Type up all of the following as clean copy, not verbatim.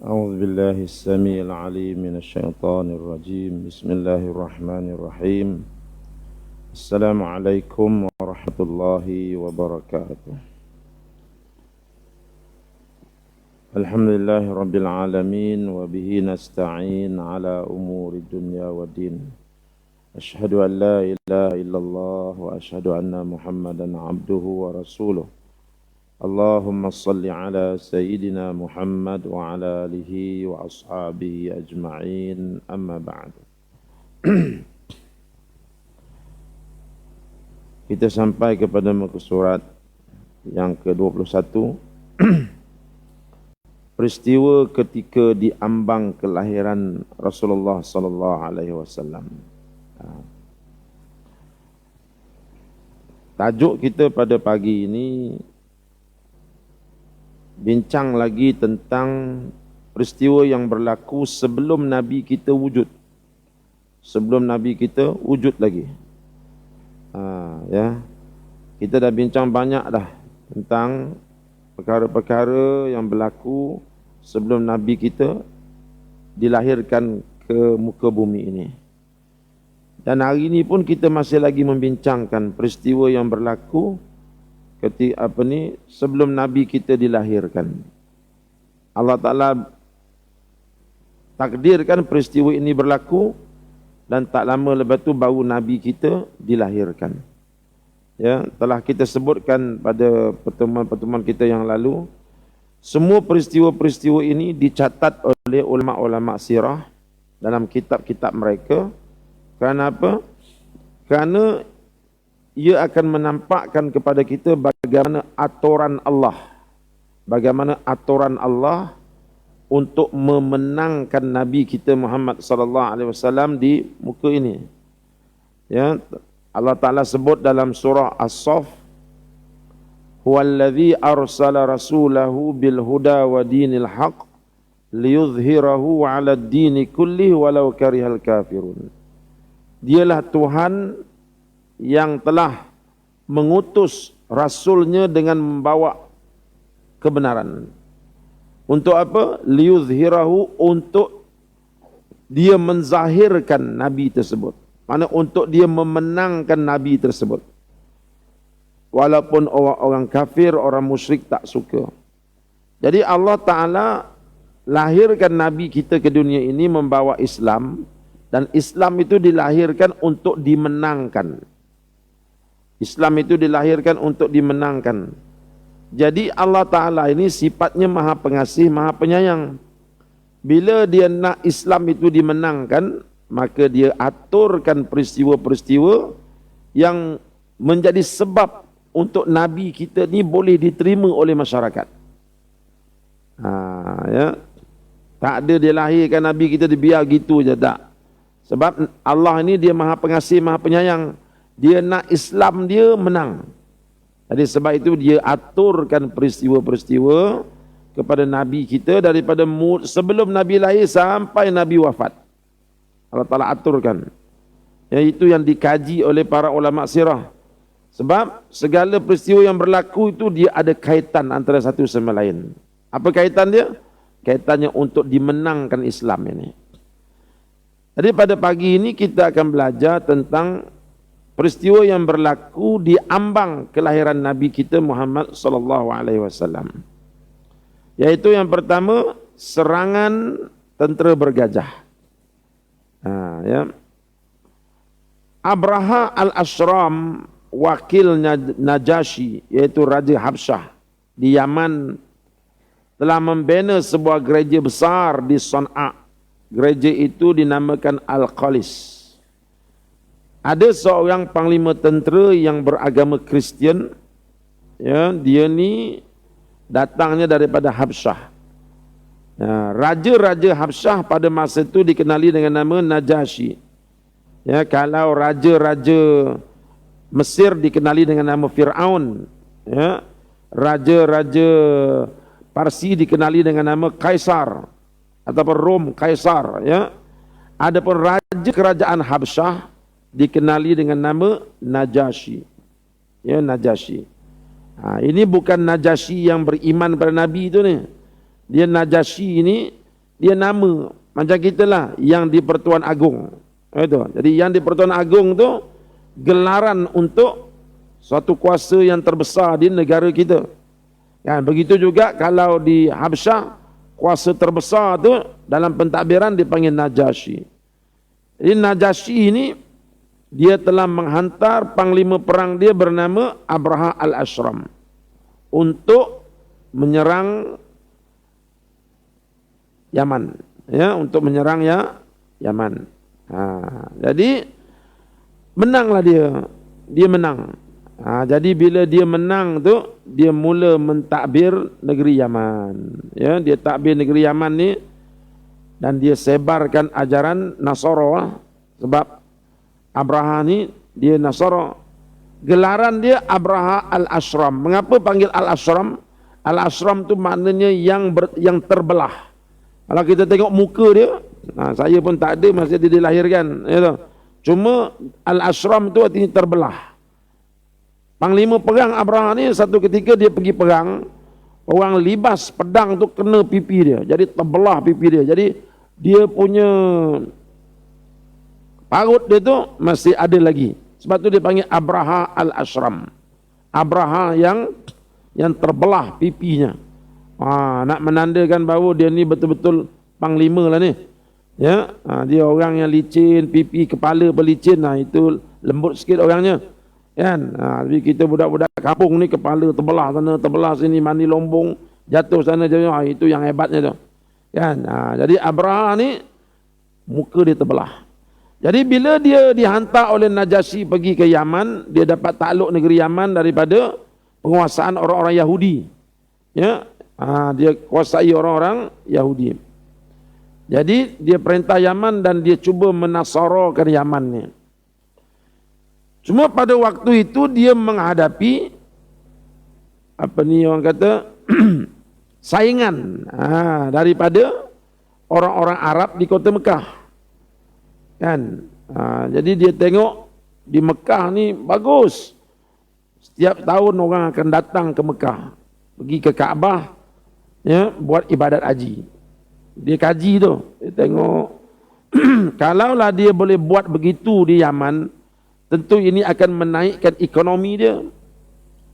أعوذ بالله السميع العليم من الشيطان الرجيم بسم الله الرحمن الرحيم السلام عليكم ورحمة الله وبركاته الحمد لله رب العالمين وبه نستعين على أمور الدنيا والدين أشهد أن لا إله إلا الله وأشهد أن محمدا عبده ورسوله اللهم صل على سيدنا محمد وعلى آله وأصحابه أجمعين أما بعد. Kita sampai kepada muka surat yang ke-21. Peristiwa ketika diambang kelahiran Rasulullah sallallahu alaihi wasallam. Tajuk kita pada pagi ini bincang lagi tentang peristiwa yang berlaku sebelum Nabi kita wujud. Sebelum Nabi kita wujud lagi. Kita dah bincang banyak dah tentang perkara-perkara yang berlaku sebelum Nabi kita dilahirkan ke muka bumi ini. Dan hari ini pun kita masih lagi membincangkan peristiwa yang berlaku sebelum Nabi kita dilahirkan. Allah Ta'ala takdirkan peristiwa ini berlaku dan tak lama lepas tu baru Nabi kita dilahirkan. Ya, telah kita sebutkan pada pertemuan-pertemuan kita yang lalu, semua peristiwa-peristiwa ini dicatat oleh ulama-ulama sirah dalam kitab-kitab mereka. Kerana apa? Kerana ia akan menampakkan kepada kita bagaimana aturan Allah. Bagaimana aturan Allah untuk memenangkan Nabi kita Muhammad sallallahu alaihi wasallam di muka ini. Ya, Allah Taala sebut dalam surah As-Saff, "Huwallazi arsala rasulahu bil huda wa dinil haqq liyudhhirahu 'ala ad-dini kullihi walau karihal kafirun." Dialah Tuhan yang telah mengutus Rasulnya dengan membawa kebenaran. Untuk apa? Liyuzhirahu, untuk dia menzahirkan Nabi tersebut. Maksudnya untuk dia memenangkan Nabi tersebut. Walaupun orang kafir, orang musyrik tak suka. Jadi Allah Ta'ala lahirkan Nabi kita ke dunia ini membawa Islam. Dan Islam itu dilahirkan untuk dimenangkan. Islam itu dilahirkan untuk dimenangkan. Jadi Allah Ta'ala ini sifatnya maha pengasih, maha penyayang. Bila dia nak Islam itu dimenangkan, maka dia aturkan peristiwa-peristiwa yang menjadi sebab untuk Nabi kita ni boleh diterima oleh masyarakat. Tak ada dia lahirkan Nabi kita dibiar gitu je, tak. Sebab Allah ini dia maha pengasih, maha penyayang. Dia nak Islam dia menang. Jadi sebab itu dia aturkan peristiwa-peristiwa kepada Nabi kita daripada sebelum Nabi lahir sampai Nabi wafat. Allah Ta'ala aturkan. Itu yang dikaji oleh para ulama sirah. Sebab segala peristiwa yang berlaku itu dia ada kaitan antara satu sama lain. Apa kaitan dia? Kaitannya untuk dimenangkan Islam ini. Jadi pada pagi ini kita akan belajar tentang peristiwa yang berlaku di ambang kelahiran Nabi kita Muhammad sallallahu alaihi wasallam. Yaitu yang pertama, serangan tentera bergajah. Abraha al-Ashram, wakil Najasyi, yaitu Raja Habsyah di Yaman, telah membina sebuah gereja besar di Sana'a. Gereja itu dinamakan Al-Qalis. Ada seorang panglima tentera yang beragama Kristian. Dia ni datangnya daripada Habsyah. Raja-raja Habsyah pada masa itu dikenali dengan nama Najasyi. Kalau raja-raja Mesir dikenali dengan nama Fir'aun. Raja-raja Parsi dikenali dengan nama Kaisar ataupun Rom, Kaisar. Adapun raja kerajaan Habsyah dikenali dengan nama Najasyi. Najasyi. Ini bukan Najasyi yang beriman pada Nabi itu ni. Dia Najasyi ini dia nama. Macam kita lah yang di Pertuan Agong. Itu. Jadi yang di Pertuan Agong tu gelaran untuk suatu kuasa yang terbesar di negara kita. Kan, begitu juga kalau di Habsyah, kuasa terbesar tu dalam pentadbiran dipanggil Najasyi. Jadi Najasyi ini dia telah menghantar panglima perang dia bernama Abraha al-Ashram untuk menyerang Yaman, ya, untuk menyerang Yaman. Jadi menanglah dia menang. Jadi bila dia menang tu, dia mula mentadbir negeri Yaman. Ya, dia takbir negeri Yaman ni dan dia sebarkan ajaran Nasara, sebab Abraha ni dia Nasara. Gelaran dia Abraha al-Ashram. Mengapa panggil al-Ashram? Al-Ashram tu maknanya yang terbelah. Kalau kita tengok muka dia, saya pun tak ada masa dia dilahirkan, ya tahu. Cuma al-Ashram tu artinya terbelah. Panglima perang Abraha ni satu ketika dia pergi perang, orang libas pedang tu kena pipi dia, jadi terbelah pipi dia. Jadi dia punya parut dia tu masih ada lagi. Sebab tu dia panggil Abraha al-Ashram. Abraha yang terbelah pipinya. Nak menandakan bahawa dia ni betul-betul panglima lah ni. Ya, dia orang yang licin, pipi kepala pelicin, itu lembut sikit orangnya. Kan? Tapi kita budak-budak kampung ni kepala terbelah sana, terbelah sini, mandi lombong, jatuh sana, itu yang hebatnya tu. Kan? Jadi Abraha ni muka dia terbelah. Jadi bila dia dihantar oleh Najasyi pergi ke Yaman, dia dapat takluk negeri Yaman daripada penguasaan orang-orang Yahudi. Ya, dia kuasai orang-orang Yahudi. Jadi dia perintah Yaman dan dia cuba menasarakan Yaman ni. Cuma pada waktu itu dia menghadapi orang kata saingan daripada orang-orang Arab di kota Mekah. Kan? Jadi dia tengok di Mekah ni bagus. Setiap tahun orang akan datang ke Mekah, pergi ke Kaabah, ya, buat ibadat haji. Dia kaji tu, dia tengok kalaulah dia boleh buat begitu di Yaman, tentu ini akan menaikkan ekonomi dia.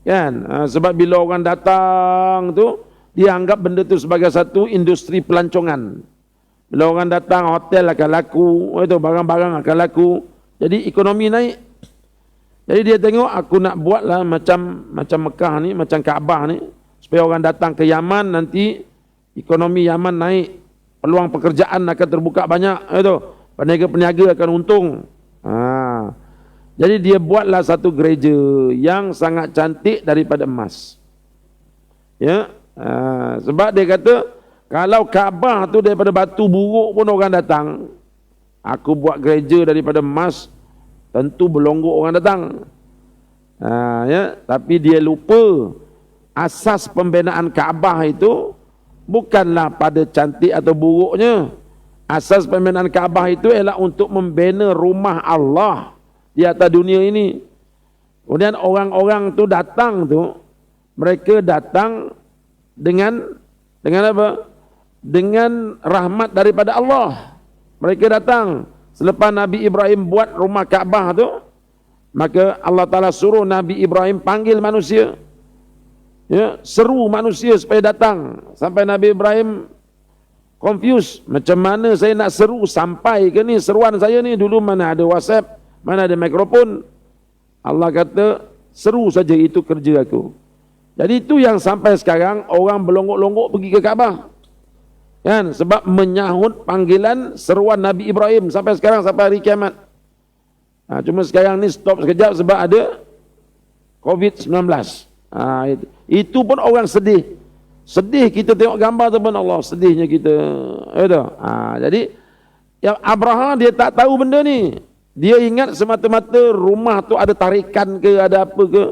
Kan? Sebab bila orang datang tu, dia anggap benda tu sebagai satu industri pelancongan. Bila orang datang, hotel akan laku, barang-barang akan laku. Jadi ekonomi naik. Jadi dia tengok, aku nak buatlah macam Mekah ni, macam Kaabah ni, supaya orang datang ke Yaman, nanti ekonomi Yaman naik, peluang pekerjaan akan terbuka banyak, peniaga-peniaga akan untung. Jadi dia buatlah satu gereja yang sangat cantik daripada emas. Ya, sebab dia kata, kalau Kaabah tu daripada batu buruk pun orang datang, aku buat gereja daripada emas, tentu berlonggok orang datang. Ya, tapi dia lupa asas pembinaan Kaabah itu bukanlah pada cantik atau buruknya. Asas pembinaan Kaabah itu ialah untuk membina rumah Allah di atas dunia ini. Kemudian orang-orang tu datang tu, mereka datang dengan apa? Dengan rahmat daripada Allah. Mereka datang selepas Nabi Ibrahim buat rumah Kaabah tu, maka Allah Ta'ala suruh Nabi Ibrahim panggil manusia, ya, seru manusia supaya datang. Sampai Nabi Ibrahim confused, macam mana saya nak seru sampai ke ni seruan saya ni, dulu mana ada WhatsApp, mana ada mikrofon. Allah kata seru saja, itu kerja aku. Jadi itu yang sampai sekarang orang berlonggok-longgok pergi ke Kaabah. Kan? Sebab menyahut panggilan seruan Nabi Ibrahim sampai sekarang, sampai hari kiamat. Cuma sekarang ni stop sekejap sebab ada COVID-19. Itu pun orang sedih. Sedih kita tengok gambar tu pun, Allah sedihnya kita. Jadi yang Abraha dia tak tahu benda ni. Dia ingat semata-mata rumah tu ada tarikan ke, ada apa ke.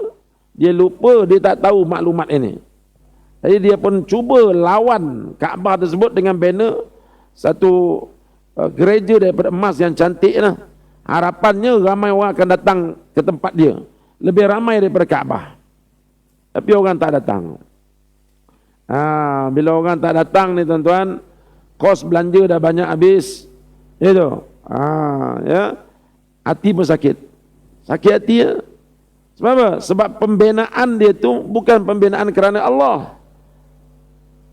Dia lupa, dia tak tahu maklumat ini. Jadi dia pun cuba lawan Kaabah tersebut dengan banner satu gereja daripada emas yang cantik lah. Harapannya ramai orang akan datang ke tempat dia, lebih ramai daripada Kaabah. Tapi orang tak datang. Bila orang tak datang ni tuan-tuan, kos belanja dah banyak habis. Itu. Ya. Hati pun sakit. Sakit hati ya. Sebab apa? Sebab pembinaan dia tu bukan pembinaan kerana Allah.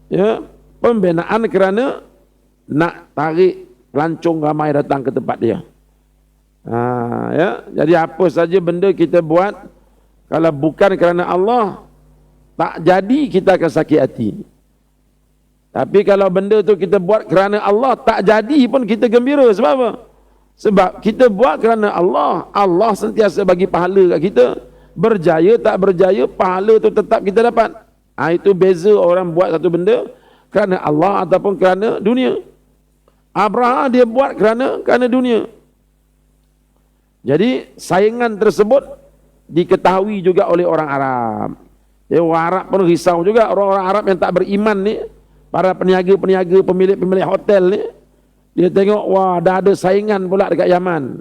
Ya, pembinaan kerana nak tarik pelancong ramai datang ke tempat dia. Ya, jadi apa saja benda kita buat kalau bukan kerana Allah, tak jadi kita akan sakit hati. Tapi kalau benda tu kita buat kerana Allah, tak jadi pun kita gembira. Sebab apa? Sebab kita buat kerana Allah, Allah sentiasa bagi pahala kat kita. Berjaya tak berjaya, pahala tu tetap kita dapat. Itu beza orang buat satu benda kerana Allah ataupun kerana dunia. Abraha dia buat kerana dunia. Jadi saingan tersebut diketahui juga oleh orang Arab. Orang Arab pun risau juga, orang-orang Arab yang tak beriman ni, para peniaga-peniaga, pemilik-pemilik hotel ni, dia tengok, wah dah ada saingan pula dekat Yaman.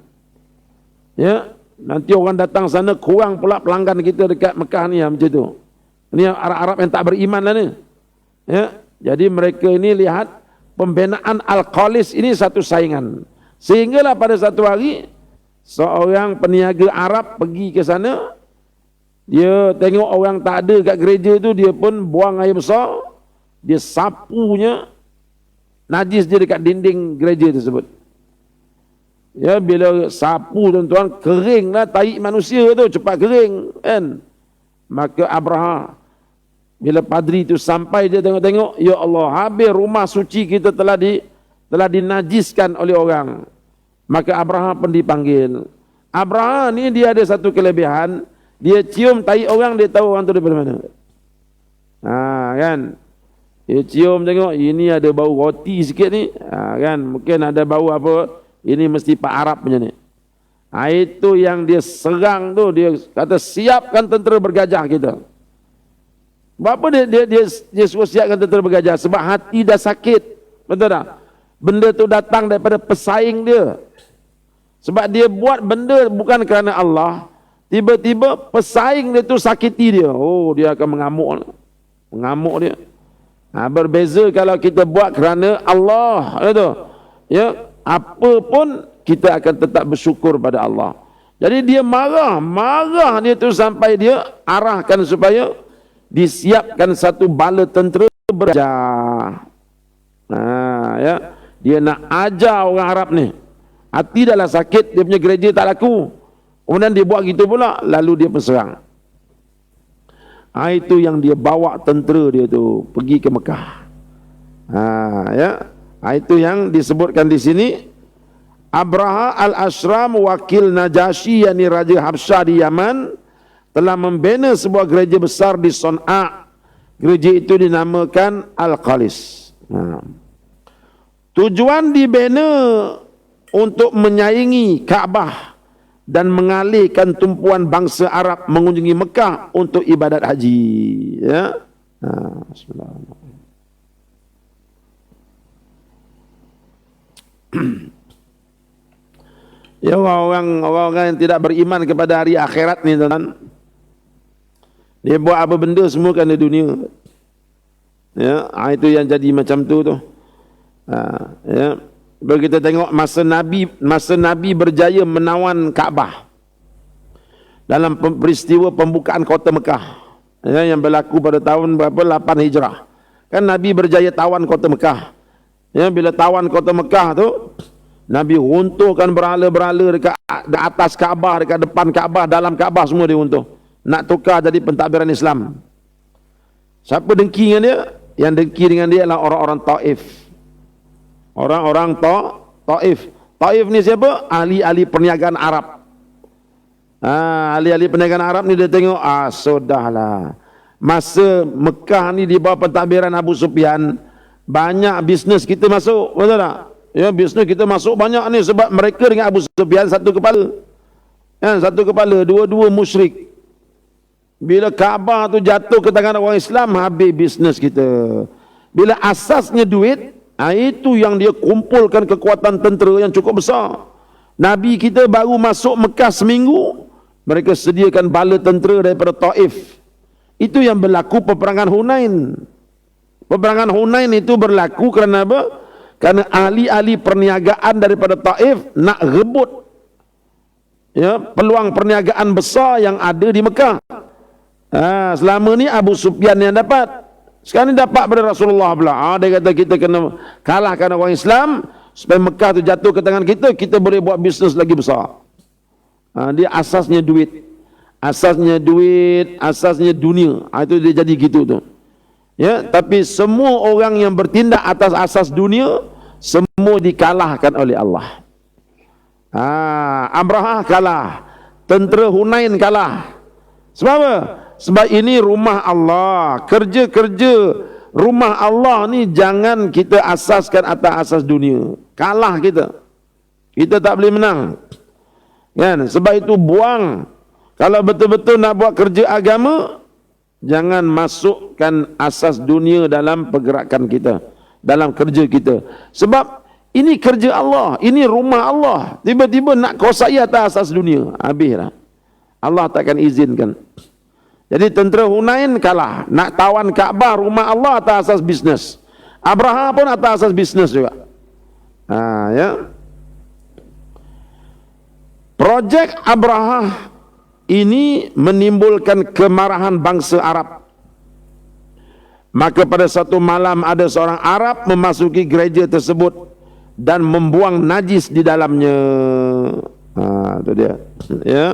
Ya, nanti orang datang sana kurang pula pelanggan kita dekat Mekah ni, macam tu. Ini Arab-Arab yang tak beriman lah ni. Ya, jadi mereka ini lihat pembinaan Al-Qalis ini satu saingan. Sehinggalah pada satu hari seorang peniaga Arab pergi ke sana, dia tengok orang tak ada kat gereja tu, dia pun buang air besar, dia sapunya najis dia dekat dinding gereja tersebut. Ya, bila sapu tuan-tuan, keringlah tahi manusia tu, cepat kering kan. Maka Abraha bila padri itu sampai, dia tengok-tengok, ya Allah, habis rumah suci kita telah dinajiskan oleh orang. Maka Abraha pun dipanggil. Abraha ni dia ada satu kelebihan, dia cium tahi orang, dia tahu orang tu daripada mana. Kan? Dia cium tengok, ini ada bau roti sikit ni. Kan? Mungkin ada bau apa, ini mesti Pak Arab punya ni. Itu yang dia serang tu, dia kata siapkan tentera bergajah kita. Berapa dia suruh siapkan tentera bergajah? Sebab hati dah sakit. Betul tak? Benda tu datang daripada pesaing dia. Sebab dia buat benda bukan kerana Allah, tiba-tiba pesaing dia tu sakiti dia. Oh, dia akan mengamuk. Mengamuk dia. Berbeza kalau kita buat kerana Allah. Ya, apa pun kita akan tetap bersyukur pada Allah. Jadi dia marah dia tu sampai dia arahkan supaya disiapkan satu bala tentera bergajah. Ya, dia nak ajar orang Arab ni. Hati dah lah sakit, dia punya gereja tak laku. Kemudian dia buat gitu pula, lalu dia berserang. Itu yang dia bawa tentera dia tu pergi ke Mekah. Ya, itu yang disebutkan di sini. Abraha al-Ashram, wakil Najasyi, yakni Raja Habsyah di Yaman, telah membina sebuah gereja besar di Son'a. Gereja itu dinamakan Al-Qalis. Tujuan dibina untuk menyaingi Kaabah dan mengalihkan tumpuan bangsa Arab mengunjungi Mekah untuk ibadat haji. Ya. Bismillahirrahmanirrahim. Ya, orang-orang yang tidak beriman kepada hari akhirat ni, tuan, dia buat apa benda semua kerana dunia. Ya, itu yang jadi macam tu. Ya. Bila kita tengok masa Nabi berjaya menawan Kaabah dalam peristiwa pembukaan kota Mekah, ya, yang berlaku pada tahun berapa? 8 Hijrah. Kan Nabi berjaya tawan kota Mekah. Ya, bila tawan kota Mekah tu, Nabi runtuhkan berhala-berhala dekat atas Kaabah, dekat depan Kaabah, dalam Kaabah semua dia runtuh. Nak tukar jadi pentadbiran Islam. Siapa dengki dengan dia? Yang dengki dengan dia adalah orang-orang Taif. Orang-orang Taif. Taif ni siapa? Ahli-ahli perniagaan Arab. Ahli-ahli perniagaan Arab ni dia tengok, sudahlah. Masa Mekah ni di bawah pentadbiran Abu Sufyan, banyak bisnes kita masuk, betul tak? Ya, bisnes kita masuk banyak ni sebab mereka dengan Abu Sufyan satu kepala. Satu kepala, dua-dua musyrik. Bila Kaabah tu jatuh ke tangan orang Islam, habis bisnes kita. Bila asasnya duit, itu yang dia kumpulkan kekuatan tentera yang cukup besar. Nabi kita baru masuk Mekah seminggu, mereka sediakan bala tentera daripada Taif. Itu yang berlaku peperangan Hunain. Peperangan Hunain itu berlaku kerana apa? Karena ahli-ahli perniagaan daripada Taif nak rebut ya, peluang perniagaan besar yang ada di Mekah. Selama ni Abu Sufyan yang dapat. Sekarang ni dapat pada Rasulullah pula. Dia kata kita kena kalahkan orang Islam supaya Mekah tu jatuh ke tangan kita, kita boleh buat bisnes lagi besar. Dia asasnya duit. Asasnya duit, asasnya dunia. Itu dia jadi gitu tu. Ya, tapi semua orang yang bertindak atas asas dunia semua dikalahkan oleh Allah. Abrahah kalah, tentera Hunain kalah. Sebab apa? Sebab ini rumah Allah. Kerja-kerja rumah Allah ni jangan kita asaskan atas asas dunia. Kalah kita. Kita tak boleh menang. Kan? Sebab itu buang. Kalau betul-betul nak buat kerja agama, jangan masukkan asas dunia dalam pergerakan kita, dalam kerja kita. Sebab ini kerja Allah, ini rumah Allah. Tiba-tiba nak kuasai atas asas dunia, habislah. Allah takkan izinkan. Jadi tentera Hunain kalah, nak tawan Kaabah rumah Allah atas asas bisnes. Abraha pun atas asas bisnes juga. Ya. Projek Abraha ini menimbulkan kemarahan bangsa Arab. Maka pada satu malam ada seorang Arab memasuki gereja tersebut dan membuang najis di dalamnya. Itu dia. Ya.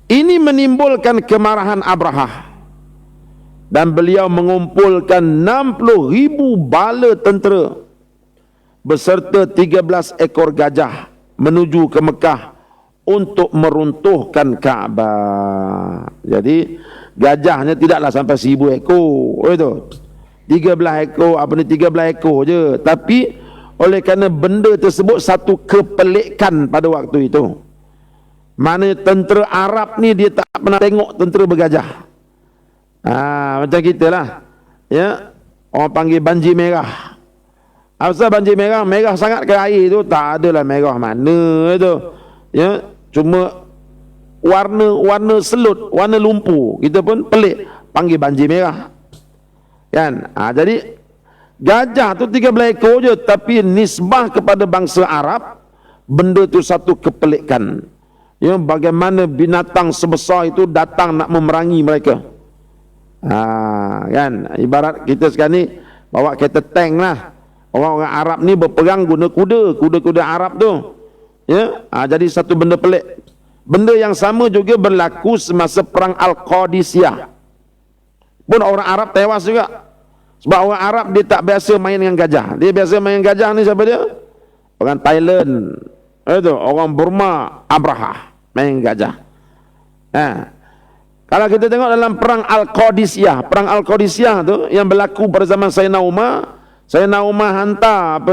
Ini menimbulkan kemarahan Abraha. Dan beliau mengumpulkan 60,000 bala tentera beserta 13 ekor gajah menuju ke Mekah untuk meruntuhkan Kaabah. Jadi gajahnya tidaklah sampai 1,000 ekor. Itu 13 ekor, 13 ekor je. Tapi oleh kerana benda tersebut satu kepelikan pada waktu itu. Mana tentera Arab ni dia tak pernah tengok tentera bergajah. Macam kita lah. Ya, orang panggil banjir merah. Apa banjir merah? Merah sangat ke air tu? Tak adalah merah mana itu. Ya, cuma warna selut, warna lumpur. Kita pun pelik panggil banjir merah. Kan? Jadi gajah tu 13 ekor je, tapi nisbah kepada bangsa Arab, benda tu satu kepelikan. Ya, bagaimana binatang sebesar itu datang nak memerangi mereka. Kan? Ibarat kita sekarang ni bawa kereta tank lah. Orang-orang Arab ni berperang guna kuda Arab tu. Ya, jadi satu benda pelik. Benda yang sama juga berlaku semasa perang Al-Qadisiyah. Pun orang Arab tewas juga. Sebab orang Arab dia tak biasa main dengan gajah. Dia biasa main gajah ni siapa dia? Orang Thailand. Itu orang Burma, Abraha main gajah. Kalau kita tengok dalam perang Al-Qadisiyah, perang Al-Qadisiyah tu yang berlaku pada zaman Sayyidina Umar hantar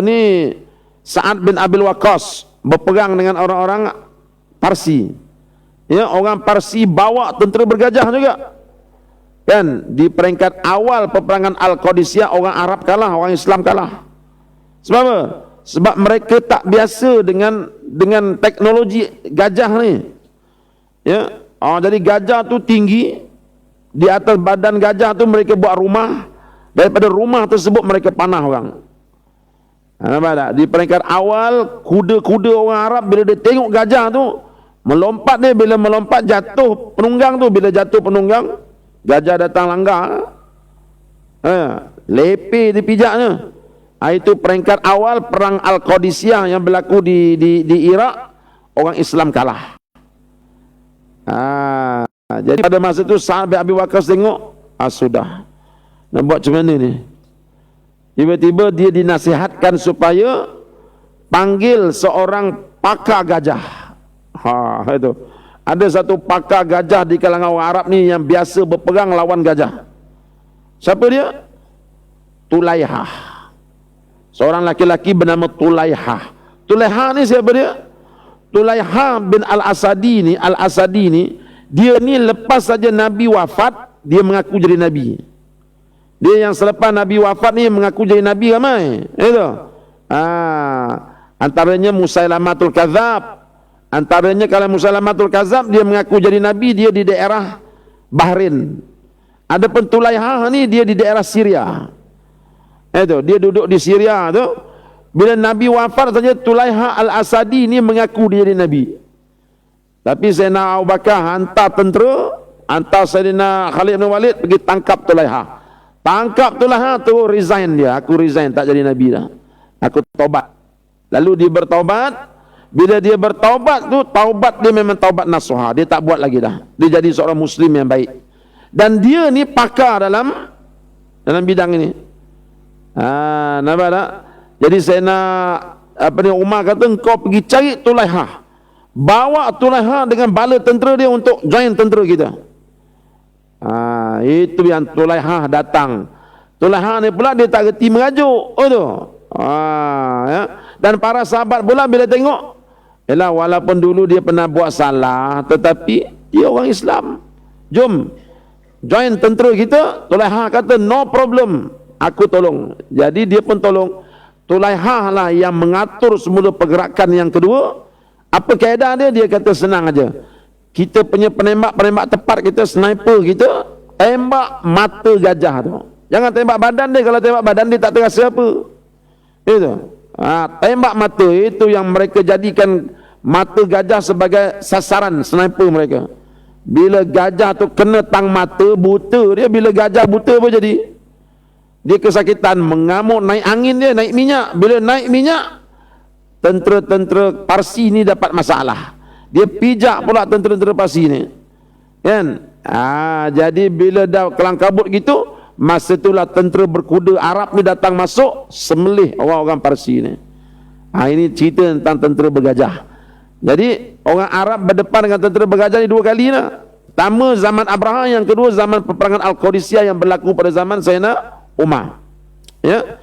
Sa'ad bin Abil Waqqas berperang dengan orang-orang Parsi. Ya, orang Parsi bawa tentera bergajah juga. Kan, di peringkat awal peperangan Al-Qadisiyah orang Arab kalah, orang Islam kalah. Sebab apa? Sebab mereka tak biasa dengan teknologi gajah ni. Ya, jadi gajah tu tinggi, di atas badan gajah tu mereka buat rumah, daripada rumah tersebut mereka panah orang. Nampak tak? Di peringkat awal kuda-kuda orang Arab bila dia tengok gajah tu melompat, dia bila melompat jatuh penunggang tu, bila jatuh penunggang gajah datang langgar, lepeh di pijaknya. Itu peringkat awal perang Al-Qadisiyah yang berlaku di Iraq. Orang Islam kalah. Jadi pada masa itu Sa'ad bin Abi Waqqas tengok, sudah nak buat macam mana ni? Tiba-tiba dia dinasihatkan supaya panggil seorang pakar gajah. Itu ada satu pakar gajah di kalangan orang Arab ni yang biasa berperang lawan gajah. Siapa dia? Tulaihah. Seorang laki-laki bernama Tulaihah. Tulaihah ni siapa dia? Tulaihah bin Al-Asadi ni, dia ni lepas saja Nabi wafat, dia mengaku jadi Nabi. Dia yang selepas Nabi wafat ni mengaku jadi Nabi ramai. Itu. Antaranya Musailamatul Kadzab. Antaranya kalau Musailamatul Kadzab dia mengaku jadi Nabi, dia di daerah Bahrain. Adapun Tulaihah ni dia di daerah Syria. Itu, dia duduk di Syria tu. Bila Nabi wafat saja, Tulaiha Al-Asadi ni mengaku dia jadi Nabi. Tapi Sayyidina Abu Bakar hantar tentera, hantar Sayyidina Khalid bin Walid pergi tangkap Tulaiha. Tangkap Tulaiha tu resign dia. Aku resign, tak jadi Nabi dah. Aku taubat. Lalu dia bertaubat. Bila dia bertaubat tu, taubat dia memang taubat nasuha. Dia tak buat lagi dah. Dia jadi seorang Muslim yang baik. Dan dia ni pakar dalam bidang ini. Nampak tak? Jadi Sayyidina Umar kata, engkau pergi cari Tulaiha. Bawa Tulaiha dengan bala tentera dia untuk join tentera kita. Itu yang Tulaiha datang. Tulaiha ni pula dia tak reti merajuk. Oh tu. Ya. Dan para sahabat pula bila tengok, walaupun dulu dia pernah buat salah, tetapi dia orang Islam. Jom join tentera kita. Tulaiha kata no problem, aku tolong. Jadi dia pun tolong. Tulaiha lah yang mengatur semula pergerakan yang kedua. Apa kaedah dia? Dia kata senang aja. Kita punya penembak tepat kita, sniper kita, tembak mata gajah tu. Jangan tembak badan dia. Kalau tembak badan dia tak terasa apa. Itu. Tembak mata itu yang mereka jadikan mata gajah sebagai sasaran sniper mereka. Bila gajah tu kena tang mata, buta dia. Bila gajah buta apa jadi? Dia kesakitan, mengamuk, naik angin dia, naik minyak. Bila naik minyak, tentera-tentera Parsi ni dapat masalah. Dia pijak pula tentera-tentera Parsi ni. Kan? Jadi bila dah kelang kabut gitu, masa itulah tentera berkuda Arab ni datang masuk, semelih orang-orang Parsi ni. Ini cerita tentang tentera bergajah. Jadi orang Arab berdepan dengan tentera bergajah ni dua kali lah. Pertama zaman Abraha, yang kedua zaman peperangan Al-Qadisiyah yang berlaku pada zaman Sayyidina Umar. Ya.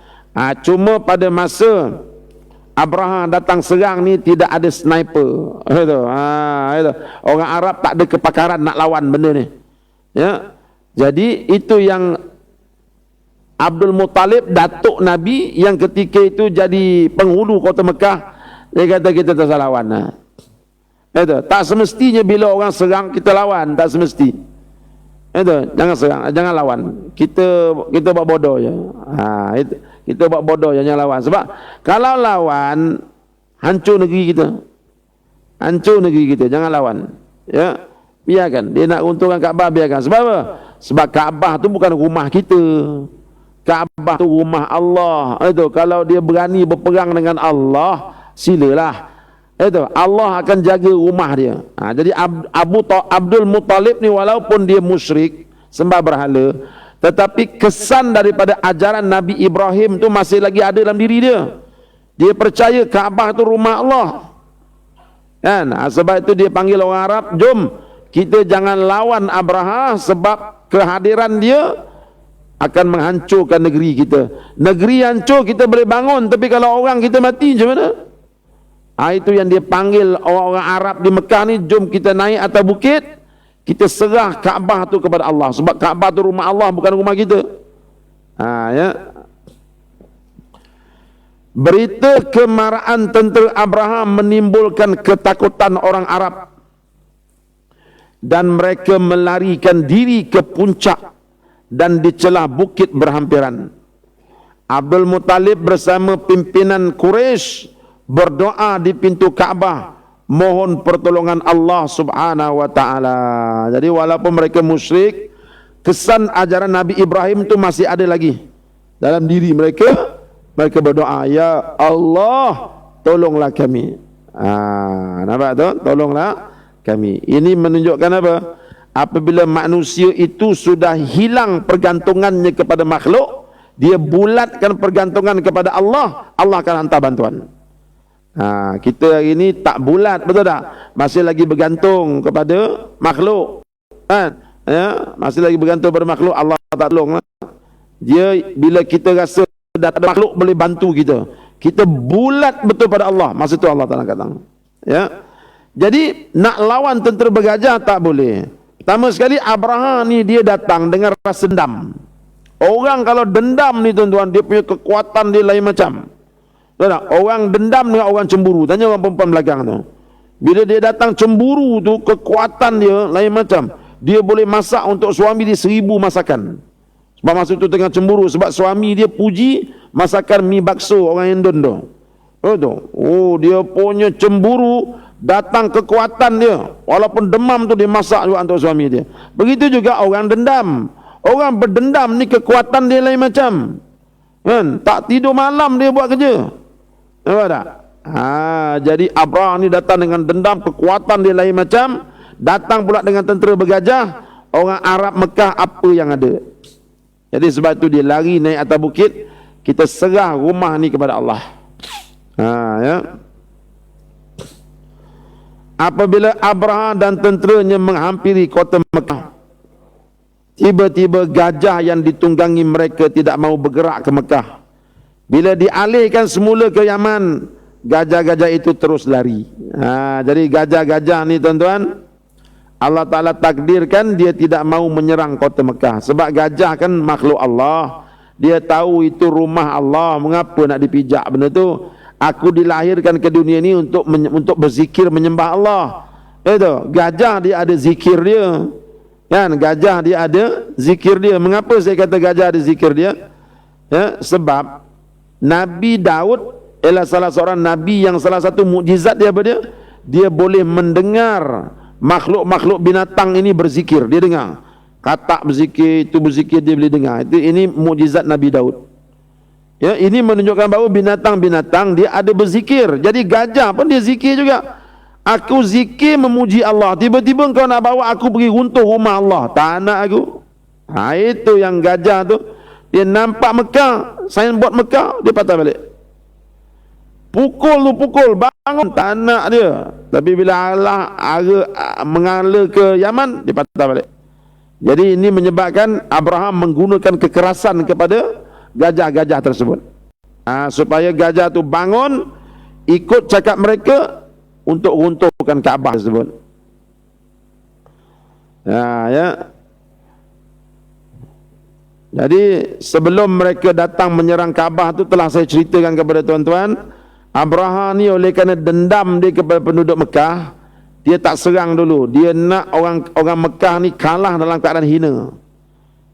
Cuma pada masa Abraha datang serang ni tidak ada sniper. Itu. Itu. Orang Arab tak ada kepakaran nak lawan benda ni. Ya. Jadi itu yang Abdul Muttalib, datuk Nabi yang ketika itu jadi penghulu kota Mekah, dia kata kita tak salah lawan. Itu. Tak semestinya bila orang serang kita lawan, tak semesti. Itu, jangan serang, jangan lawan. Kita buat bodoh je. Itu. Kita buat bodoh je, jangan lawan. Sebab kalau lawan, hancur negeri kita. Hancur negeri kita, jangan lawan. Ya. Biarkan. Dia nak untungkan Kaabah, biarkan. Sebab apa? Sebab Kaabah tu bukan rumah kita. Kaabah tu rumah Allah. Itu. Kalau dia berani berperang dengan Allah, silalah. Itu, Allah akan jaga rumah dia. Jadi Abdul Muttalib ni walaupun dia musyrik, sembah berhala, tetapi kesan daripada ajaran Nabi Ibrahim tu masih lagi ada dalam diri dia. Dia percaya Kaabah tu rumah Allah. Kan? Sebab itu dia panggil orang Arab, jom kita jangan lawan Abraha, sebab kehadiran dia akan menghancurkan negeri kita. Negeri hancur kita boleh bangun, tapi kalau orang kita mati macam mana? Itu yang dia panggil orang-orang Arab di Mekah ni, jom kita naik atas bukit, kita serah Kaabah tu kepada Allah. Sebab Kaabah tu rumah Allah, bukan rumah kita. Ya. Berita kemarahan tentera Abraham menimbulkan ketakutan orang Arab, dan mereka melarikan diri ke puncak dan di celah bukit berhampiran. Abdul Muttalib bersama pimpinan Quraisy berdoa di pintu Kaabah, mohon pertolongan Allah Subhanahu wa taala. Jadi walaupun mereka musyrik, kesan ajaran Nabi Ibrahim itu masih ada lagi dalam diri mereka. Mereka berdoa, ya Allah, tolonglah kami. Nampak tu? Tolonglah kami. Ini menunjukkan apa? Apabila manusia itu sudah hilang pergantungannya kepada makhluk, dia bulatkan pergantungan kepada Allah, Allah akan hantar bantuan. Kita hari ini tak bulat, betul tak? Masih lagi bergantung kepada makhluk, kan? Ya, masih lagi bergantung kepada makhluk, Allah tak tolong. Dia bila kita rasa ada makhluk boleh bantu kita, kita bulat betul pada Allah, masa tu Allah tak angkat tangan. Ya. Jadi nak lawan tentera bergajah tak boleh. Pertama sekali Abraha ni dia datang dengan rasa dendam. Orang kalau dendam ni tuan-tuan, dia punya kekuatan dia lain macam. Tak? Orang dendam dengan orang cemburu. Tanya orang perempuan belakang tu. Bila dia datang cemburu tu, kekuatan dia lain macam. Dia boleh masak untuk suami dia 1000 masakan. Sebab masa tu tengah cemburu. Sebab suami dia puji masakan mi bakso orang Indon tu. Oh tu. Oh, dia punya cemburu, datang kekuatan dia. Walaupun demam tu dia masak juga untuk suami dia. Begitu juga orang dendam. Orang berdendam ni kekuatan dia lain macam. Kan? Tak tidur malam dia buat kerja. Nampak tak? Jadi Abrahah ni datang dengan dendam, kekuatan dia lain macam. Datang pula dengan tentera bergajah. Orang Arab Mekah apa yang ada. Jadi sebab tu dia lari naik atas bukit. Kita serah rumah ni kepada Allah. Ya. Apabila Abrahah dan tenteranya menghampiri kota Mekah, tiba-tiba gajah yang ditunggangi mereka tidak mau bergerak ke Mekah. Bila dialihkan semula ke Yaman, gajah-gajah itu terus lari. Jadi gajah-gajah ni tuan-tuan, Allah Ta'ala takdirkan dia tidak mau menyerang kota Mekah. Sebab gajah kan makhluk Allah. Dia tahu itu rumah Allah. Mengapa nak dipijak benda tu? Aku dilahirkan ke dunia ni untuk berzikir menyembah Allah. Itu gajah dia ada zikir dia. Kan? Gajah dia ada zikir dia. Mengapa saya kata gajah ada zikir dia? Ya, sebab Nabi Daud ialah salah seorang Nabi yang salah satu mukjizat dia apa dia? Dia boleh mendengar makhluk-makhluk binatang ini berzikir. Dia dengar. Katak berzikir, itu berzikir, dia boleh dengar. Ini mukjizat Nabi Daud. Ya, ini menunjukkan bahawa binatang-binatang dia ada berzikir. Jadi gajah pun dia zikir juga. Aku zikir memuji Allah. Tiba-tiba kau nak bawa aku pergi runtuh rumah Allah. Tak nak aku. Itu yang gajah tu. Dia nampak Mekah, signboard Mekah, dia patah balik. Pukul, bangun, tak nak dia. Tapi bila Allah mengalah ke Yaman, dia patah balik. Jadi ini menyebabkan Abraham menggunakan kekerasan kepada gajah-gajah tersebut. Supaya gajah tu bangun, ikut cakap mereka untuk runtuhkan Kaabah tersebut. Ya. Jadi sebelum mereka datang menyerang Kaabah tu telah saya ceritakan kepada tuan-tuan. Abrahah ni oleh kerana dendam dia kepada penduduk Mekah, dia tak serang dulu. Dia nak orang Mekah ni kalah dalam keadaan hina.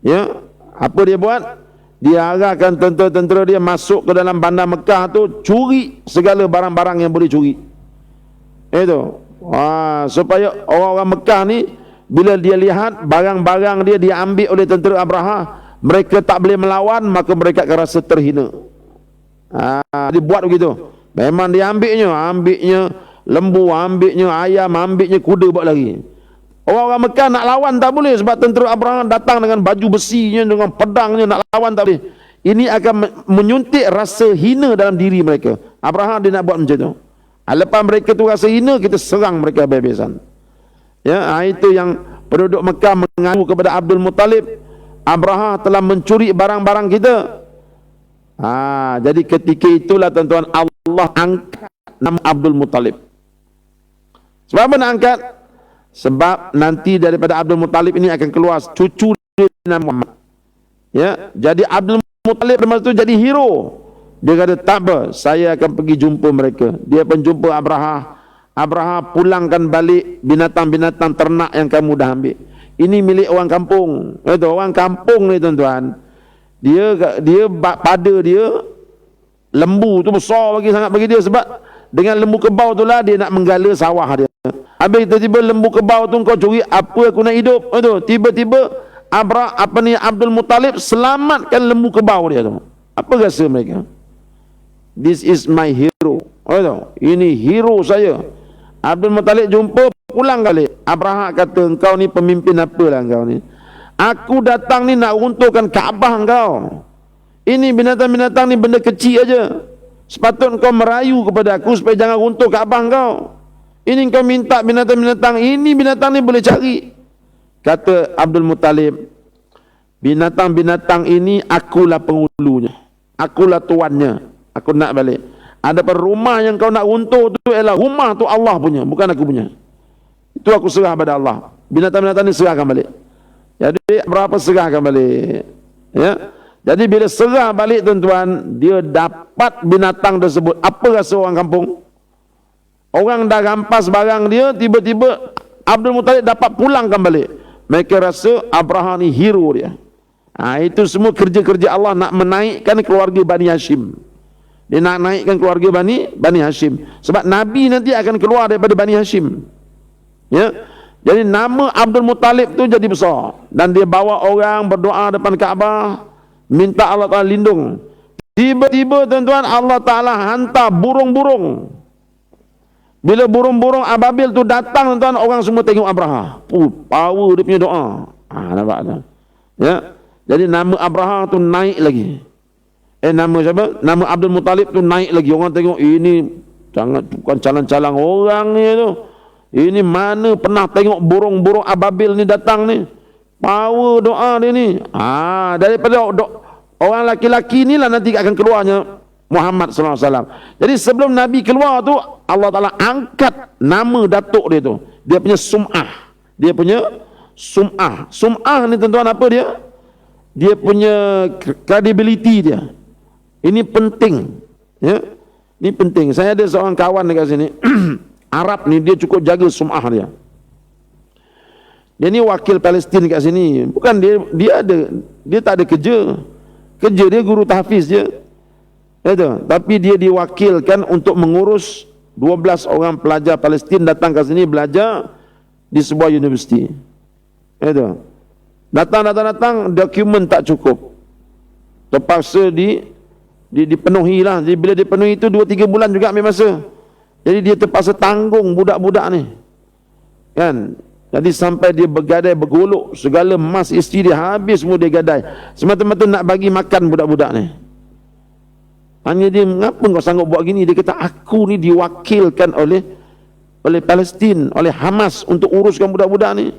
Ya, apa dia buat? Dia arahkan tentera-tentera dia masuk ke dalam bandar Mekah tu, curi segala barang-barang yang boleh curi. Itu. Supaya orang-orang Mekah ni bila dia lihat barang-barang dia diambil oleh tentera Abrahah, mereka tak boleh melawan, maka mereka akan rasa terhina. Dia buat begitu. Memang dia ambilnya lembu, ambilnya ayam, ambilnya kuda buat lagi. Orang-orang Mekah nak lawan tak boleh sebab tentera Abraham datang dengan baju besinya, dengan pedangnya, nak lawan tak boleh. Ini akan menyuntik rasa hina dalam diri mereka. Abraham dia nak buat macam tu. Lepas mereka tu rasa hina, kita serang mereka habis-habisan. Ya, itu yang penduduk Mekah mengaku kepada Abdul Muttalib, Abraham telah mencuri barang-barang kita. Jadi ketika itulah tuan-tuan, Allah angkat nama Abdul Muttalib. Sebab apa nak angkat? Sebab nanti daripada Abdul Muttalib ini akan keluar cucu dia nama Muhammad. Ya, jadi Abdul Muttalib masa itu jadi hero. Dia kata tak apa, saya akan pergi jumpa mereka. Dia pun jumpa Abrahah. Abrahah pulangkan balik binatang-binatang ternak yang kamu dah ambil. Ini milik orang kampung. Itu orang kampung ni tuan-tuan. Dia pada dia lembu tu besar bagi sangat bagi dia, sebab dengan lembu kebau tu lah dia nak menggala sawah dia. Habis tiba-tiba lembu kebau tu kau curi, apa aku nak hidup? Itu tiba-tiba Abdul Muttalib selamatkan lembu kebau dia tu. Apa rasa mereka? This is my hero. Ini hero saya. Abdul Muttalib jumpa, pulang balik. Abraham kata, engkau ni pemimpin apalah engkau ni? Aku datang ni nak runtuhkan Kaabah engkau. Ini binatang-binatang ni benda kecil aja. Sepatut kau merayu kepada aku supaya jangan runtuh Kaabah engkau. Ini kau minta binatang-binatang, ini binatang ni boleh cari. Kata Abdul Muttalib, binatang-binatang ini akulah penghulunya, akulah tuannya. Aku nak balik. Adapun rumah yang kau nak runtuh tu ialah rumah tu Allah punya, bukan aku punya. Itu aku serah pada Allah. Binatang-binatang ni serahkan balik. Jadi berapa serahkan balik. Ya. Jadi bila serah balik tuan-tuan, dia dapat binatang tersebut. Apa rasa orang kampung? Orang dah rampas barang dia, tiba-tiba Abdul Muttalib dapat pulangkan balik. Mereka rasa Abraham ni hero dia. Itu semua kerja-kerja Allah nak menaikkan keluarga Bani Hashim. Dia nak naikkan keluarga Bani Hashim. Sebab Nabi nanti akan keluar daripada Bani Hashim. Ya. Jadi nama Abdul Muttalib tu jadi besar. Dan dia bawa orang berdoa depan Kaabah, minta Allah Ta'ala lindung. Tiba-tiba tuan-tuan, Allah Ta'ala hantar burung-burung. Bila burung-burung ababil tu datang, tuan-tuan, orang semua tengok Abraha. Power dia punya doa. Nampak tak? Ya. Jadi nama Abraha tu naik lagi. Nama siapa? Nama Abdul Muttalib tu naik lagi. Orang tengok, ini bukan calang-calang orang ni tu. Ini mana pernah tengok burung-burung ababil ni datang ni. Power doa dia ni. Daripada orang laki-laki ni lah nanti akan keluarnya Muhammad SAW. Jadi sebelum Nabi keluar tu, Allah Ta'ala angkat nama datuk dia tu. Dia punya sum'ah. Dia punya sum'ah. Sum'ah ni tuan-tuan apa dia? Dia punya credibility dia. Ini penting. Ya? Ini penting. Saya ada seorang kawan dekat sini. Arab ni dia cukup jaga sum'ah dia. Dia ni wakil Palestin kat sini. Bukan dia tak ada kerja. Kerja dia guru tahfiz je. Tapi dia diwakilkan untuk mengurus 12 orang pelajar Palestin datang ke sini belajar di sebuah universiti. Datang, dokumen tak cukup. Terpaksa dipenuhi lah. Jadi bila dipenuhi itu 2-3 bulan juga ambil masa. Jadi dia terpaksa tanggung budak-budak ni. Kan? Jadi sampai dia bergadai, bergolok, segala emas isteri dia habis semua dia gadai. Semata-mata nak bagi makan budak-budak ni. Hanya dia, mengapa kau sanggup buat gini? Dia kata, aku ni diwakilkan oleh Palestin, oleh Hamas untuk uruskan budak-budak ni.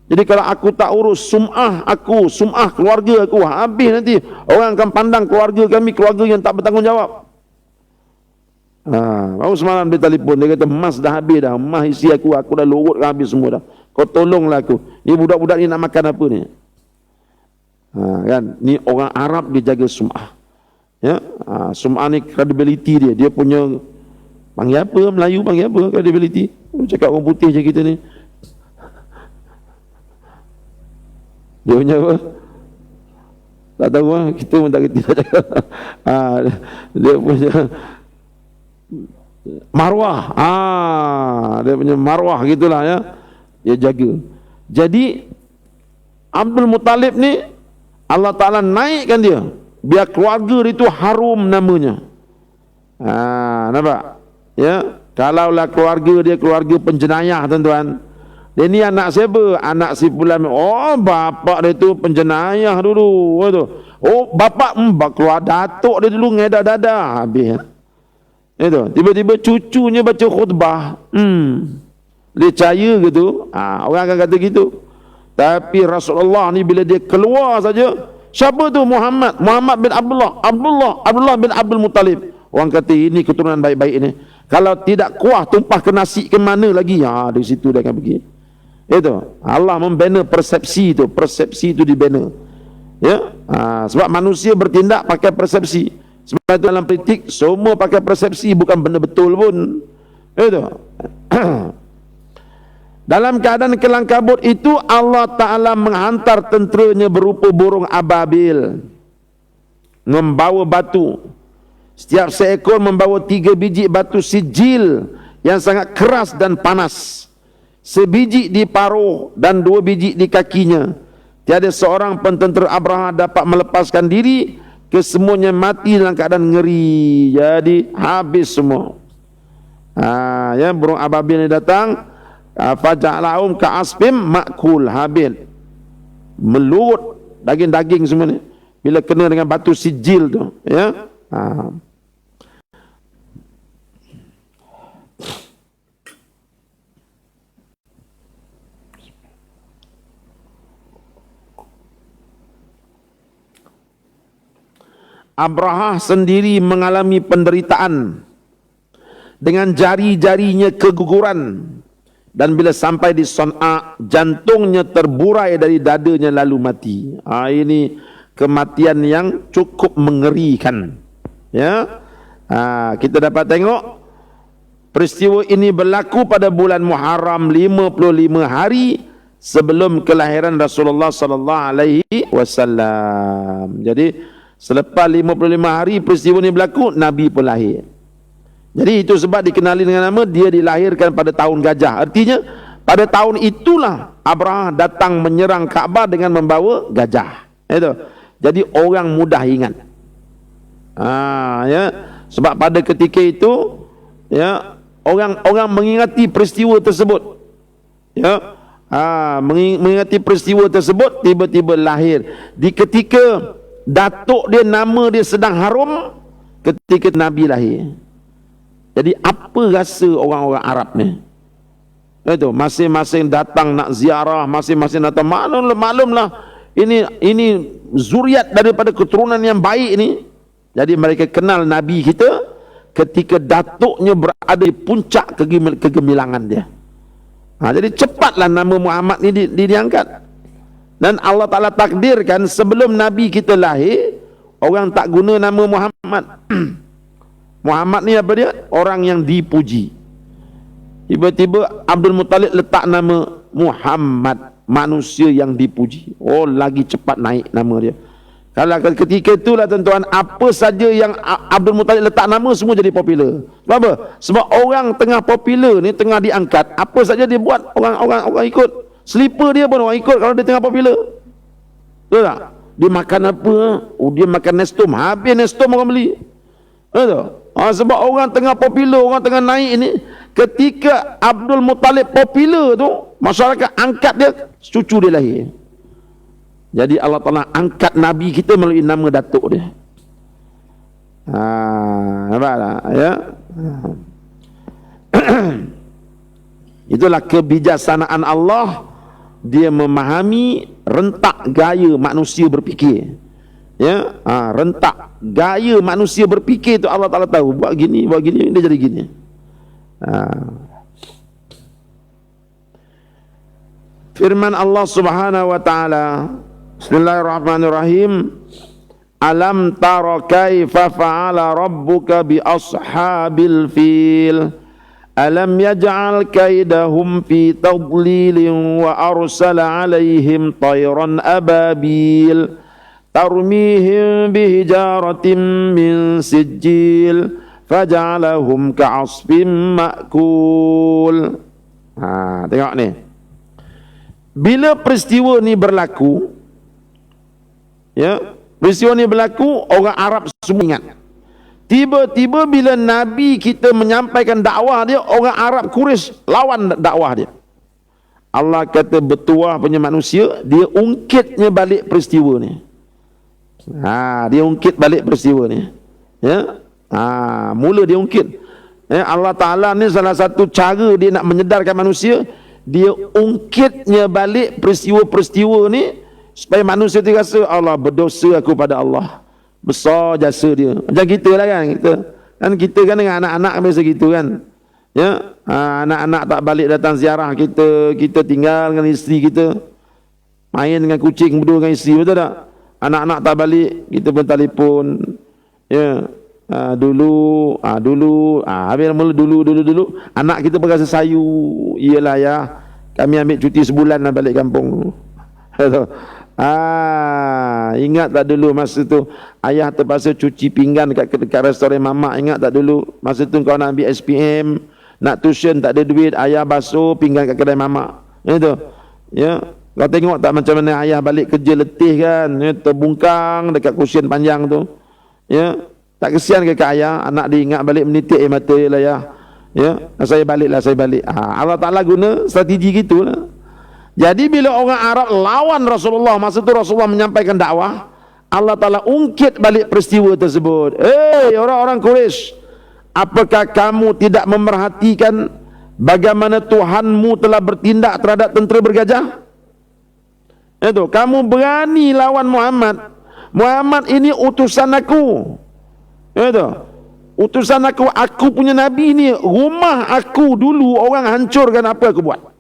Jadi kalau aku tak urus sum'ah aku, sum'ah keluarga aku, habis nanti. Orang akan pandang keluarga kami, keluarga yang tak bertanggungjawab. Baru semalam dia telefon, dia kata emas dah habis dah, emas isi aku dah lorot habis semua dah. Kau tolonglah aku. Ni budak-budak ni nak makan apa ni? Kan? Ni orang Arab dia jaga sum'ah. Ya, sum'ah ni credibility dia. Dia punya panggil apa Melayu panggil apa credibility? Cakap orang putih je kita ni. Dia punya apa? Tak tahu lah, kita pun tak kerti nak cakap. Dia punya marwah. Dia punya marwah gitulah ya. Dia jaga. Jadi Abdul Muttalib ni Allah Ta'ala naikkan dia biar keluarga dia tu harum namanya. Nampak? Ya, kalaulah keluarga dia keluarga penjenayah tuan-tuan. Dia ni anak siapa? Anak si fulan. Oh, bapak dia tu penjenayah dulu. Bapak keluar datuk dia dulu ngedar dada habis. Tiba-tiba cucunya baca khutbah. Dia percaya ke tu? Orang akan kata gitu. Tapi Rasulullah ni bila dia keluar saja, siapa tu? Muhammad bin Abdullah bin Abdul Muttalib. Orang kata ini keturunan baik-baik ini. Kalau tidak kuah tumpah ke nasi ke mana lagi? Dari situ dia akan pergi. Allah membina persepsi itu dibina. Ya, sebab manusia bertindak pakai persepsi. Sebab itu dalam politik semua pakai persepsi, bukan benda betul pun. Dalam keadaan kelang kabut itu Allah Ta'ala menghantar tenteranya berupa burung ababil membawa batu. Setiap seekor membawa 3 biji batu sijil yang sangat keras dan panas. Sebiji di paruh dan 2 biji di kakinya. Tiada seorang pun tentera Abraha dapat melepaskan diri. Kesemuanya mati dalam keadaan ngeri. Jadi habis semua. Ya, burung ababil ni datang. Faja'lahum ka'asfim ma'kul, habis. Melut daging-daging semua ni. Bila kena dengan batu sijil tu. Ya. Abraha sendiri mengalami penderitaan dengan jari-jarinya keguguran, dan bila sampai di Son'a jantungnya terburai dari dadanya lalu mati. Ini kematian yang cukup mengerikan. Ya, kita dapat tengok peristiwa ini berlaku pada bulan Muharram 55 hari sebelum kelahiran Rasulullah sallallahu alaihi wasallam. Jadi Selepas 55 hari peristiwa ni berlaku, Nabi pun lahir. Jadi itu sebab dikenali dengan nama dia dilahirkan pada tahun gajah. Artinya pada tahun itulah Abrahah datang menyerang Kaabah dengan membawa gajah. Itu. Jadi orang mudah ingat. Ya, sebab pada ketika itu ya, orang mengingati peristiwa tersebut. Ya. Mengingati peristiwa tersebut, tiba-tiba lahir di ketika datuk dia, nama dia sedang harum ketika Nabi lahir. Jadi apa rasa orang-orang Arab ni? Itu masing-masing datang nak ziarah, masing-masing datang, maklumlah ini zuriat daripada keturunan yang baik ni. Jadi mereka kenal Nabi kita ketika datuknya berada di puncak kegemilangan dia. Jadi cepatlah nama Muhammad ni diangkat. Dan Allah Ta'ala takdirkan sebelum Nabi kita lahir, orang tak guna nama Muhammad. Muhammad ni apa dia? Orang yang dipuji. Tiba-tiba Abdul Muttalib letak nama Muhammad, manusia yang dipuji. Oh, lagi cepat naik nama dia. Kalau ketika itulah tuan-tuan, apa saja yang Abdul Muttalib letak nama semua jadi popular. Sebab apa? Sebab orang tengah popular ni, tengah diangkat, apa saja dia buat orang ikut. Slipper dia pun orang ikut kalau dia tengah popular. Betul tak? Dia makan apa? Oh, dia makan Nestum. Habis Nestum orang beli. Betul? Sebab orang tengah popular, orang tengah naik ni, ketika Abdul Muttalib popular tu, masyarakat angkat dia, cucu dia lahir. Jadi Allah Ta'ala angkat Nabi kita melalui nama datuk dia. Nampak tak? Ya? Itulah kebijaksanaan Allah. Dia memahami rentak gaya manusia berfikir. Ya, rentak gaya manusia berfikir tu Allah Ta'ala tahu. Buat gini, dia jadi gini. Firman Allah Subhanahu wa Ta'ala, Bismillahirrahmanirrahim. Alam tara kaifa fa'ala rabbuka bi ashabil fil. Alam yaj'al kaidahum fi tadlilin wa arsala alaihim tayran ababil tarmihim bihijaratin min sijil faj'alahum ka'asfin ma'kul. Tengok ni. Bila peristiwa ni berlaku, ya, peristiwa ni berlaku, orang Arab semua ingat. Tiba-tiba bila Nabi kita menyampaikan dakwah dia, orang Arab Quraisy lawan dakwah dia. Allah kata bertuah punya manusia, dia ungkitnya balik peristiwa ni. Dia ungkit balik peristiwa ni. Ya. Mula dia ungkit. Ya, Allah Ta'ala ni salah satu cara dia nak menyedarkan manusia, dia ungkitnya balik peristiwa-peristiwa ni supaya manusia tu rasa Allah berdosa aku pada Allah. Besar jasa dia. Macam kita lah kan. Kita kan dengan anak-anak biasa gitu kan. Ya, anak-anak tak balik datang ziarah kita, kita tinggal dengan isteri kita. Main dengan kucing berdua dengan isteri, betul tak? Anak-anak tak balik, kita pun telefon. Ya. Dulu, habis mula dulu. Anak kita berasa sayu. Iyalah ya, kami ambil cuti sebulan nak balik kampung. Ingat tak dulu masa tu ayah terpaksa cuci pinggan dekat restoran mamak. Ingat tak dulu masa tu kau nak ambil SPM, nak tuition tak ada duit, ayah basuh pinggan kat kedai mamak. Itu. Ya, kau tengok tak macam mana ayah balik kerja letih kan, ya, terbungkang dekat kursian panjang tu. Ya, tak kesian ke ayah, anak dia ingat balik menitik air mata lah ya. Ya, saya balik. Allah Ta'ala guna strategi gitulah. Jadi bila orang Arab lawan Rasulullah, masa tu Rasulullah menyampaikan dakwah, Allah Ta'ala ungkit balik peristiwa tersebut. Orang-orang Quraisy, apakah kamu tidak memerhatikan bagaimana Tuhanmu telah bertindak terhadap tentera bergajah? Itu, kamu berani lawan Muhammad. Muhammad ini utusan aku. Itu, utusan aku punya Nabi ni. Rumah aku dulu orang hancurkan, apa aku buat?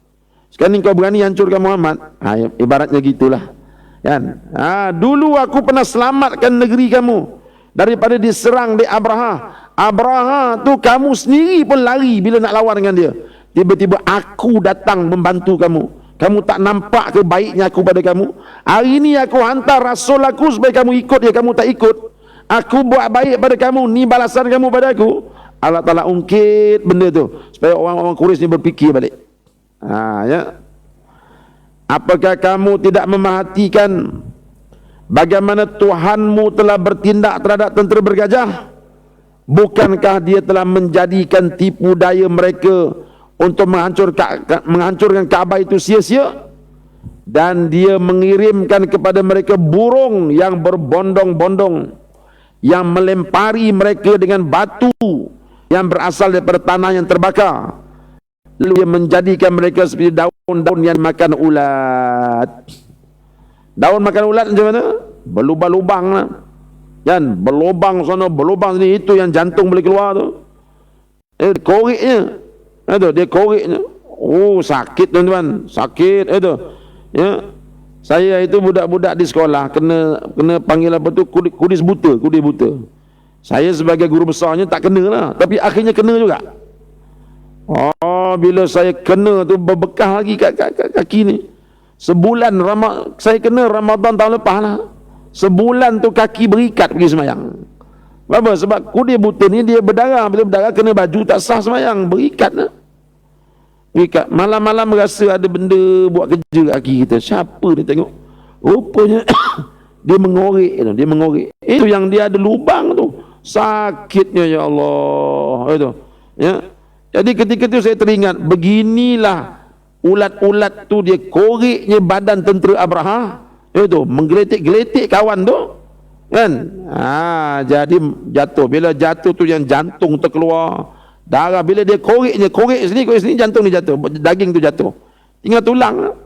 Sekarang kau berani hancurkan Muhammad. Ibaratnya gitulah. Kan? Dulu aku pernah selamatkan negeri kamu daripada diserang di Abraha. Abraha tu kamu sendiri pun lari bila nak lawan dengan dia. Tiba-tiba aku datang membantu kamu. Kamu tak nampak ke baiknya aku pada kamu? Hari ini aku hantar rasul aku supaya kamu ikut dia, kamu tak ikut. Aku buat baik pada kamu, ni balasan kamu pada aku. Allah Ta'ala ungkit benda tu supaya orang-orang Quraisy ni berfikir balik. Ya. Apakah kamu tidak memerhatikan bagaimana Tuhanmu telah bertindak terhadap tentera bergajah? Bukankah dia telah menjadikan tipu daya mereka untuk menghancurkan Kaabah itu sia-sia? Dan dia mengirimkan kepada mereka burung yang berbondong-bondong yang melempari mereka dengan batu yang berasal daripada tanah yang terbakar. Lalu dia menjadikan mereka seperti daun-daun yang makan ulat. Daun makan ulat macam mana? Berlubang-lubang lah. Kan? Berlubang sana, berlubang sini. Itu yang jantung boleh keluar tu. Koriknya. Itu, dia koriknya. Oh, sakit tuan-tuan. Sakit. Itu. Ya. Saya itu budak-budak di sekolah kena panggil apa tu? Kudis buta. Saya sebagai guru besarnya tak kena lah. Tapi akhirnya kena juga. Oh, bila saya kena tu berbekah lagi kat kaki ni. Sebulan saya kena Ramadan tahun lepas lah. Sebulan tu kaki berikat pergi semayang. Kenapa? Sebab kudis buta ni dia berdarah. Bila berdarah kena baju tak sah semayang. Berikat lah. Berikat. Malam-malam rasa ada benda buat kerja kat kaki kita. Siapa dia tengok? Rupanya dia mengorek. Itu yang dia ada lubang tu. Sakitnya ya Allah. Itu. Ya. Jadi ketika itu saya teringat, beginilah ulat-ulat tu dia koriknya badan tentera Abraha. Itu menggeletik-geletik kawan tu. Kan? Jadi jatuh. Bila jatuh tu yang jantung terkeluar. Darah bila dia korek sini jantung ni jatuh. Daging tu jatuh. Tinggal tulang.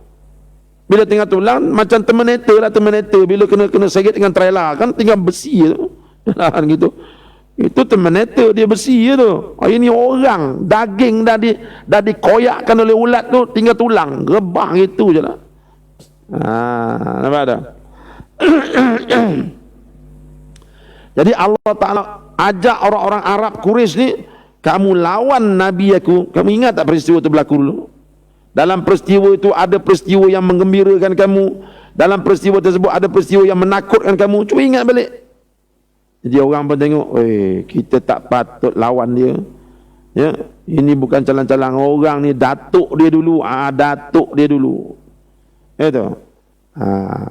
Bila tinggal tulang macam Terminator. Bila kena seret dengan trailer kan tinggal besi tu. Kan gitu. Itu Terminator, dia besi tu. Ini orang daging dah dikoyakkan oleh ulat tu, tinggal tulang, rebah gitu je lah. Nampak tak? Jadi Allah Ta'ala ajak orang-orang Arab Quraisy ni, kamu lawan Nabi aku. Kamu ingat tak peristiwa itu berlaku dulu? Dalam peristiwa itu ada peristiwa yang menggembirakan kamu. Dalam peristiwa tersebut ada peristiwa yang menakutkan kamu. Cuba ingat balik. Jadi orang pun tengok, kita tak patut lawan dia. Ya, ini bukan calang-calang orang ni, datuk dia dulu. Datuk dia dulu. Itu.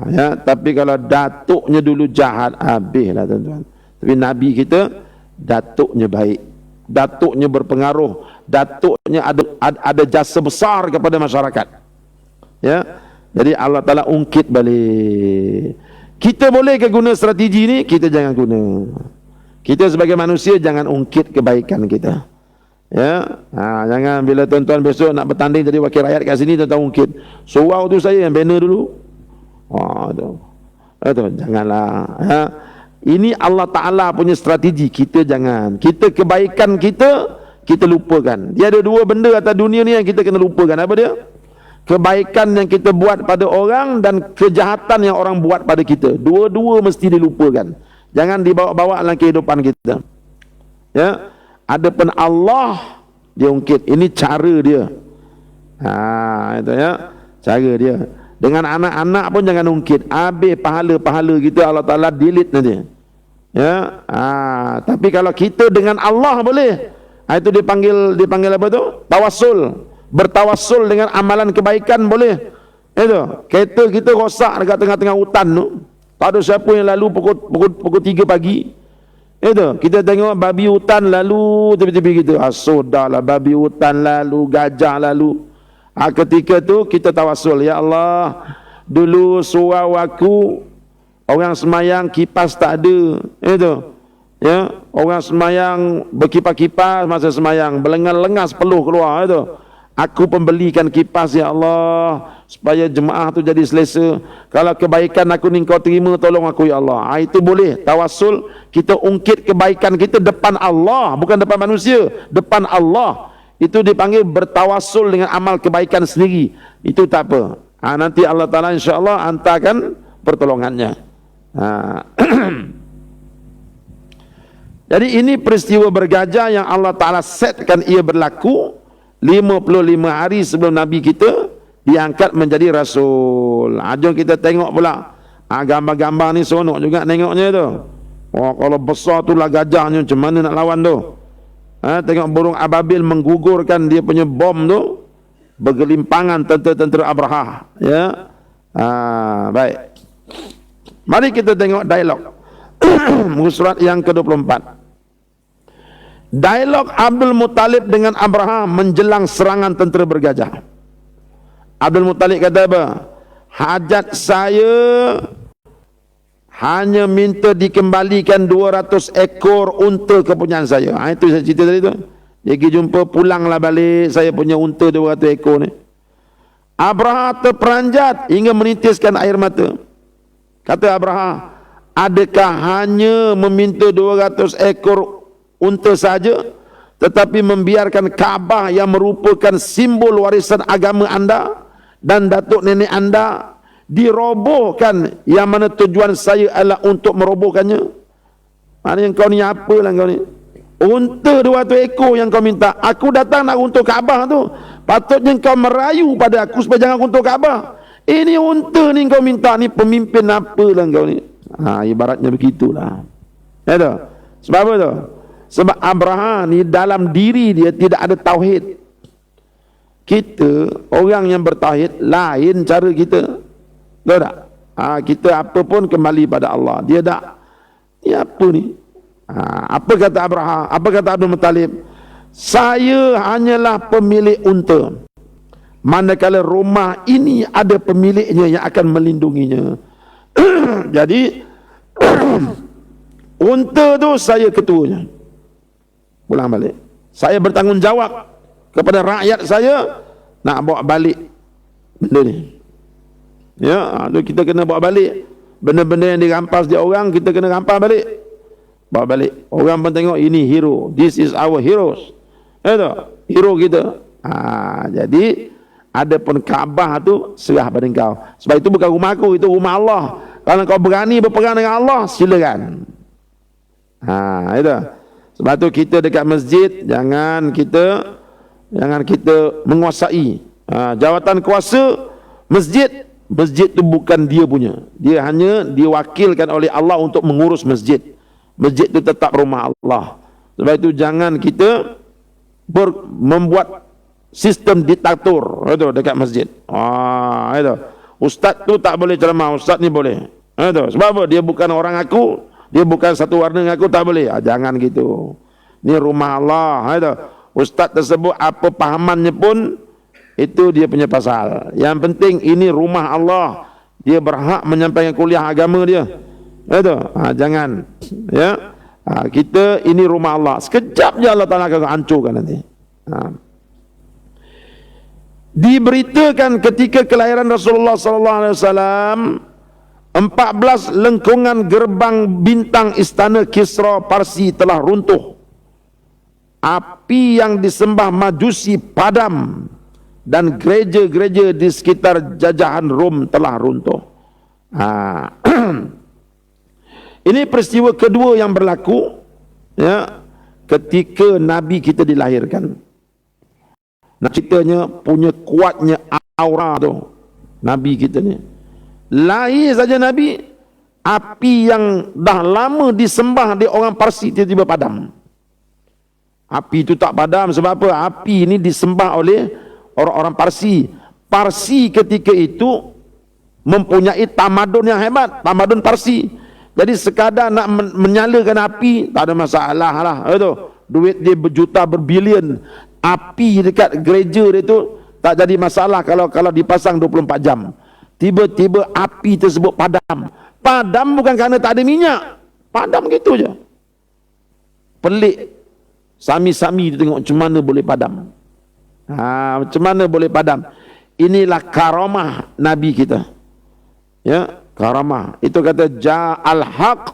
Ya, tapi kalau datuknya dulu jahat, habislah tuan-tuan. Tapi Nabi kita datuknya baik. Datuknya berpengaruh. Datuknya ada jasa besar kepada masyarakat. Ya. Jadi Allah Ta'ala ungkit balik. Kita boleh ke guna strategi ni? Kita jangan guna. Kita sebagai manusia jangan ungkit kebaikan kita. Ya, jangan bila tuan-tuan besok nak bertanding jadi wakil rakyat kat sini tuan-tuan ungkit. Surau tu saya yang banner dulu. Itu janganlah. Ya. Ini Allah Ta'ala punya strategi. Kita jangan. Kita kebaikan kita lupakan. Dia ada dua benda atas dunia ni yang kita kena lupakan. Apa dia? Kebaikan yang kita buat pada orang dan kejahatan yang orang buat pada kita. Dua-dua mesti dilupakan. Jangan dibawa-bawa dalam kehidupan kita. Ya. Adapun Allah dia ungkit. Ini cara dia. Itu ya. Cara dia. Dengan anak-anak pun jangan ungkit. Habis pahala-pahala kita Allah Ta'ala delete nanti. Ya. Tapi kalau kita dengan Allah boleh. Itu dipanggil apa tu? Tawassul. Bertawassul dengan amalan kebaikan boleh. Itu kereta kita rosak dekat tengah-tengah hutan tu, tak ada siapa yang lalu pukul 3 pagi. Itu kita tengok babi hutan lalu tepi-tepi kita. Sudahlah, babi hutan lalu, gajah lalu. Ketika tu kita tawassul, ya Allah, dulu surau aku orang semayang kipas tak ada. Itu ya, orang semayang berkipas-kipas masa semayang, berlengas-lengas peluh keluar. Itu aku pembelikan kipas ya Allah supaya jemaah tu jadi selesa. Kalau kebaikan aku ni kau terima, tolong aku ya Allah. Itu boleh tawassul. Kita ungkit kebaikan kita depan Allah, bukan depan manusia, depan Allah. Itu dipanggil bertawassul dengan amal kebaikan sendiri. Itu tak apa. Nanti Allah Ta'ala insya-Allah hantarkan pertolongannya. Jadi ini peristiwa bergajah yang Allah Ta'ala setkan ia berlaku 55 hari sebelum Nabi kita diangkat menjadi Rasul. Jom kita tengok pula. Gambar-gambar ni seronok juga tengoknya tu. Oh, kalau besar tu lah gajahnya, macam mana nak lawan tu? Tengok burung ababil menggugurkan dia punya bom tu, bergelimpangan tentera-tentera Abraha. Ya, baik. Mari kita tengok dialog surat yang ke-24. Dialog Abdul Muttalib dengan Abraha menjelang serangan tentera bergajah. Abdul Muttalib kata apa? Hajat saya hanya minta dikembalikan 200 ekor unta kepunyaan saya. Itu saya cerita tadi tu. Dia pergi jumpa, pulanglah balik, saya punya unta 200 ekor ni. Abraha terperanjat hingga menitiskan air mata. Kata Abraha, adakah hanya meminta 200 ekor unta saja, tetapi membiarkan Kaabah yang merupakan simbol warisan agama anda dan datuk nenek anda dirobohkan, yang mana tujuan saya adalah untuk merobohkannya? Maknanya kau ni apalah kau ni? Unta 200 ekor yang kau minta. Aku datang nak runtuh Kaabah tu. Patutnya kau merayu pada aku supaya jangan runtuh Kaabah. Ini unta ni kau minta, ni pemimpin apalah kau ni? Ibaratnya begitulah. Ya tu. Sebab apa tu? Sebab Abraha ni dalam diri dia tidak ada tauhid. Kita orang yang bertauhid lain cara kita. Tahu tak? Kita apa pun kembali pada Allah. Dia tak. Ni apa ni? Apa kata Abraha? Apa kata Abdul Muttalib? Saya hanyalah pemilik unta, manakala rumah ini ada pemiliknya yang akan melindunginya. Jadi unta tu saya ketuanya. Pulang balik. Saya bertanggungjawab kepada rakyat saya nak bawa balik benda ni. Ya, kita kena bawa balik benda-benda yang dirampas dia orang, kita kena rampas balik. Bawa balik. Orang pun tengok ini hero. This is our heroes. Hero kita. Jadi adapun Kaabah tu serah pada kau. Sebab itu bukan rumah aku, itu rumah Allah. Kalau kau berani berperang dengan Allah, silakan. Itu. Sebab tu kita dekat masjid jangan kita menguasai jawatan kuasa masjid. Masjid tu bukan dia punya. Dia hanya diwakilkan oleh Allah untuk mengurus masjid. Masjid tu tetap rumah Allah. Sebab itu jangan kita membuat sistem diktator itu dekat masjid. Itu. Ustaz tu tak boleh ceramah, ustaz ni boleh. Itu. Sebab apa? Dia bukan orang aku, dia bukan satu warna dengan aku, tak boleh. Jangan gitu. Ni rumah Allah. Itu. Ustaz tersebut apa pahamannya pun itu dia punya pasal. Yang penting ini rumah Allah. Dia berhak menyampaikan kuliah agama dia. Itu. Jangan. Ya. Kita ini rumah Allah. Sekejap je Allah Ta'ala akan hancurkan nanti. Diberitakan ketika kelahiran Rasulullah sallallahu alaihi wasallam, 14 lengkungan gerbang bintang istana Kisra Parsi telah runtuh. Api yang disembah Majusi padam dan gereja-gereja di sekitar jajahan Rom telah runtuh. Ini peristiwa kedua yang berlaku, ya, ketika Nabi kita dilahirkan. Nah, ceritanya punya kuatnya aura tu Nabi kita ni. Lahir saja Nabi, api yang dah lama disembah di orang Parsi tiba-tiba padam. Api itu tak padam sebab apa? Api ini disembah oleh orang-orang Parsi. Parsi ketika itu mempunyai tamadun yang hebat, tamadun Parsi. Jadi sekadar nak menyalakan api tak ada masalah lah. Itu duit dia berjuta berbilion. Api dekat gereja dia tu tak jadi masalah kalau dipasang 24 jam. Tiba-tiba api tersebut padam. Padam bukan kerana tak ada minyak. Padam gitu je. Pelik. Sami-sami dia tengok macam mana boleh padam. Macam mana boleh padam. Inilah karamah Nabi kita. Ya, karamah. Itu kata ja'al haq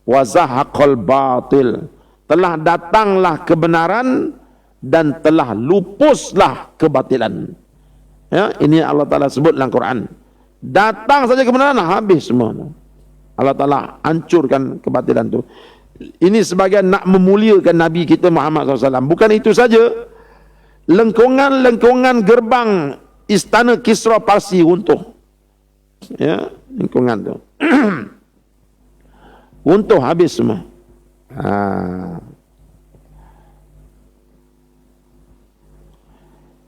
wa zahaqal batil. Telah datanglah kebenaran dan telah lupuslah kebatilan. Ya, ini Allah Ta'ala sebut dalam Quran. Datang saja kebenaran, habis semua. Allah Ta'ala hancurkan kebatilan itu. Ini sebagai nak memuliakan Nabi kita Muhammad SAW. Bukan itu saja, lengkungan-lengkungan gerbang istana Kisra Parsi runtuh. Ya, lengkungan tu. runtuh habis semua.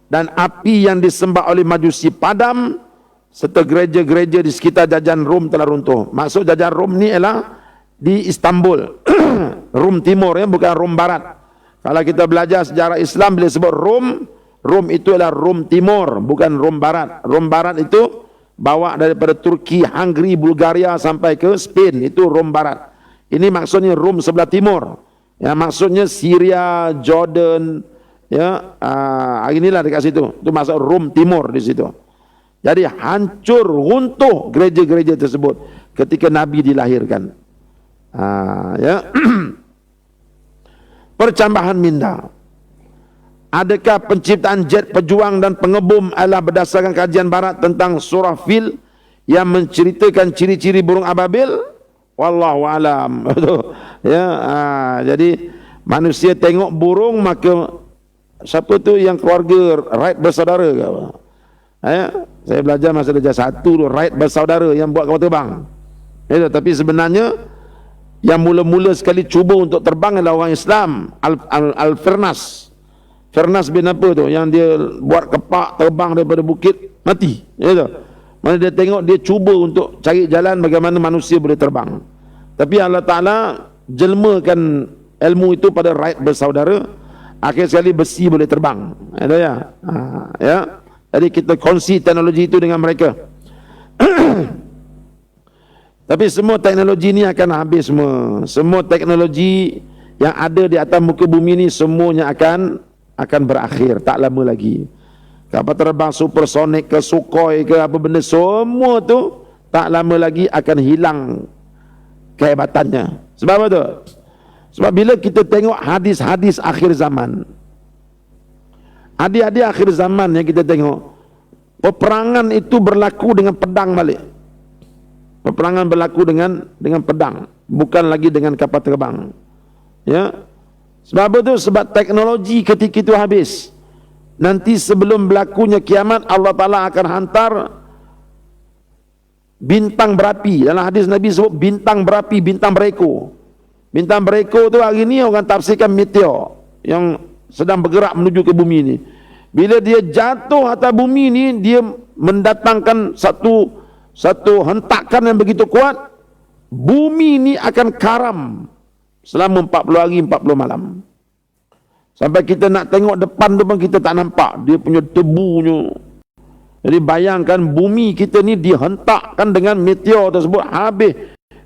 Dan api yang disembah oleh Majusi padam, serta gereja-gereja di sekitar jajahan Rom telah runtuh. Maksud jajahan Rom ni ialah di Istanbul, Rom Timur, ya, bukan Rom Barat. Kalau kita belajar sejarah Islam, bila sebut Rom, Rom itu adalah Rom Timur, bukan Rom Barat. Rom Barat itu bawa daripada Turki, Hungary, Bulgaria sampai ke Spain, itu Rom Barat. Ini maksudnya Rom sebelah timur. Ya, maksudnya Syria, Jordan, ya, inilah dekat situ. Itu maksud Rom Timur di situ. Jadi hancur, runtuh gereja-gereja tersebut ketika Nabi dilahirkan. Ya. Percambahan minda. Adakah penciptaan jet pejuang dan pengebom adalah berdasarkan kajian barat tentang surah Fil yang menceritakan ciri-ciri burung ababil? Wallahu alam. Ya, jadi manusia tengok burung, maka siapa tu yang keluarga Wright bersaudara ke apa? Ya, saya belajar masa darjah 1 tu, Wright bersaudara yang buat kapal terbang. Ya, tapi sebenarnya yang mula-mula sekali cuba untuk terbang adalah orang Islam, Al-Firnas. Firnas bin apa tu, yang dia buat kepak terbang daripada bukit, mati. Ya, mana dia tengok, dia cuba untuk cari jalan bagaimana manusia boleh terbang. Tapi Allah Ta'ala jelmakan ilmu itu pada Wright bersaudara, akhir sekali besi boleh terbang. Ya, ya. Jadi kita kongsi teknologi itu dengan mereka. Tapi semua teknologi ni akan habis semua. Semua teknologi yang ada di atas muka bumi ni semuanya akan berakhir, tak lama lagi. Kapal terbang supersonik ke Sukhoi ke apa benda, semua tu tak lama lagi akan hilang kehebatannya. Sebab apa tu? Sebab bila kita tengok hadis-hadis akhir zaman, hadis-hadis akhir zaman yang kita tengok, peperangan itu berlaku dengan pedang balik. Peperangan berlaku dengan pedang, bukan lagi dengan kapal terbang. Ya. Sebab apa tu? Sebab teknologi ketika itu habis. Nanti sebelum berlakunya kiamat, Allah Ta'ala akan hantar bintang berapi. Dalam hadis Nabi sebut bintang berapi, bintang bereko. Bintang bereko tu hari ni orang tafsirkan meteor yang sedang bergerak menuju ke bumi ni. Bila dia jatuh atas bumi ni, dia mendatangkan satu hentakan yang begitu kuat, bumi ni akan karam selama 40 hari 40 malam. Sampai kita nak tengok depan tu pun kita tak nampak dia punya debunya. Jadi bayangkan bumi kita ni dihentakkan dengan meteor tersebut, habis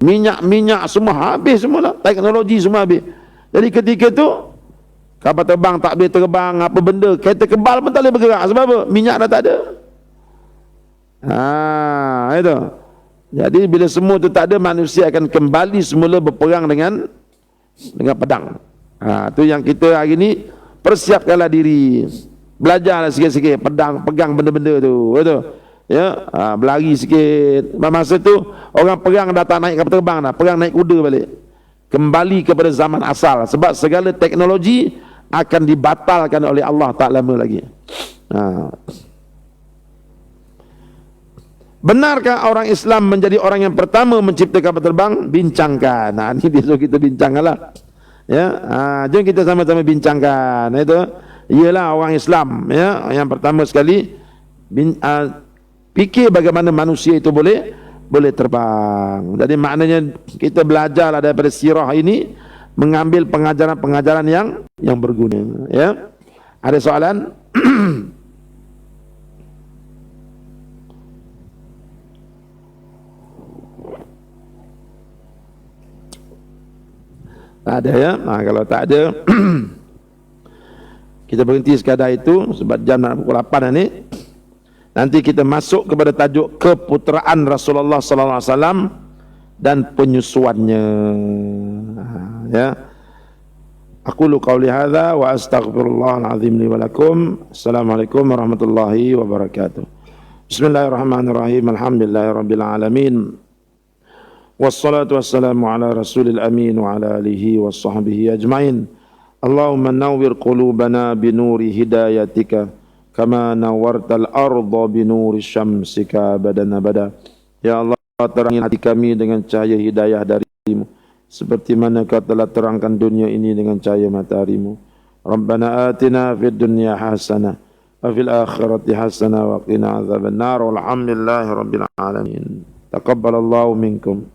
minyak-minyak semua habis semua, teknologi semua habis. Jadi ketika tu kapal terbang tak boleh terbang, apa benda, kereta kebal pun tak boleh bergerak. Sebab apa? Minyak dah tak ada. Itu. Jadi bila semua tu tak ada, manusia akan kembali semula berperang dengan pedang. Tu yang kita hari ni persiapkanlah diri, belajarlah sikit-sikit pedang, pegang benda-benda tu, betul? Ya, berlari sikit. Masa tu orang perang dah tak naik kapal terbang dah, perang naik kuda balik. Kembali kepada zaman asal, sebab segala teknologi akan dibatalkan oleh Allah tak lama lagi. Benarkah orang Islam menjadi orang yang pertama mencipta kapal terbang? Bincangkan. Ini dia suruh kita bincangkanlah. Ya, jom kita sama-sama bincangkan. Itu ialah orang Islam, ya, yang pertama sekali fikir bagaimana manusia itu boleh terbang. Jadi maknanya kita belajarlah daripada sirah ini, mengambil pengajaran-pengajaran yang berguna. Ya, ada soalan? Tak ada, ya. Kalau tak ada kita berhenti sekadar itu sebab jam nak pukul 8 ni. Nanti kita masuk kepada tajuk keputeraan Rasulullah sallallahu alaihi wasallam dan penyusuannya. Ya. Aqulu qawli hadza wa astaghfirullahal azim li wa lakum. Assalamualaikum warahmatullahi wabarakatuh. Bismillahirrahmanirrahim. Alhamdulillahirabbil alamin. Wassalatu wassalamu ala rasulil amin wa ala alihi wa sahbihi ajma'in. Allahumma nawwir qulubana binuri hidayatika kama nawartal arda binuri syamsika badan abada. Ya Allah, terangi hati kami dengan cahaya hidayah darimu seperti mana Kau telah terangkan dunia ini dengan cahaya matahari-Mu. Rabbana atina fid dunya hasanah wa fil akhirati hasanah wa qina adzabannar. Walhamdulillahi rabbil alamin. Taqabbalallahu minkum.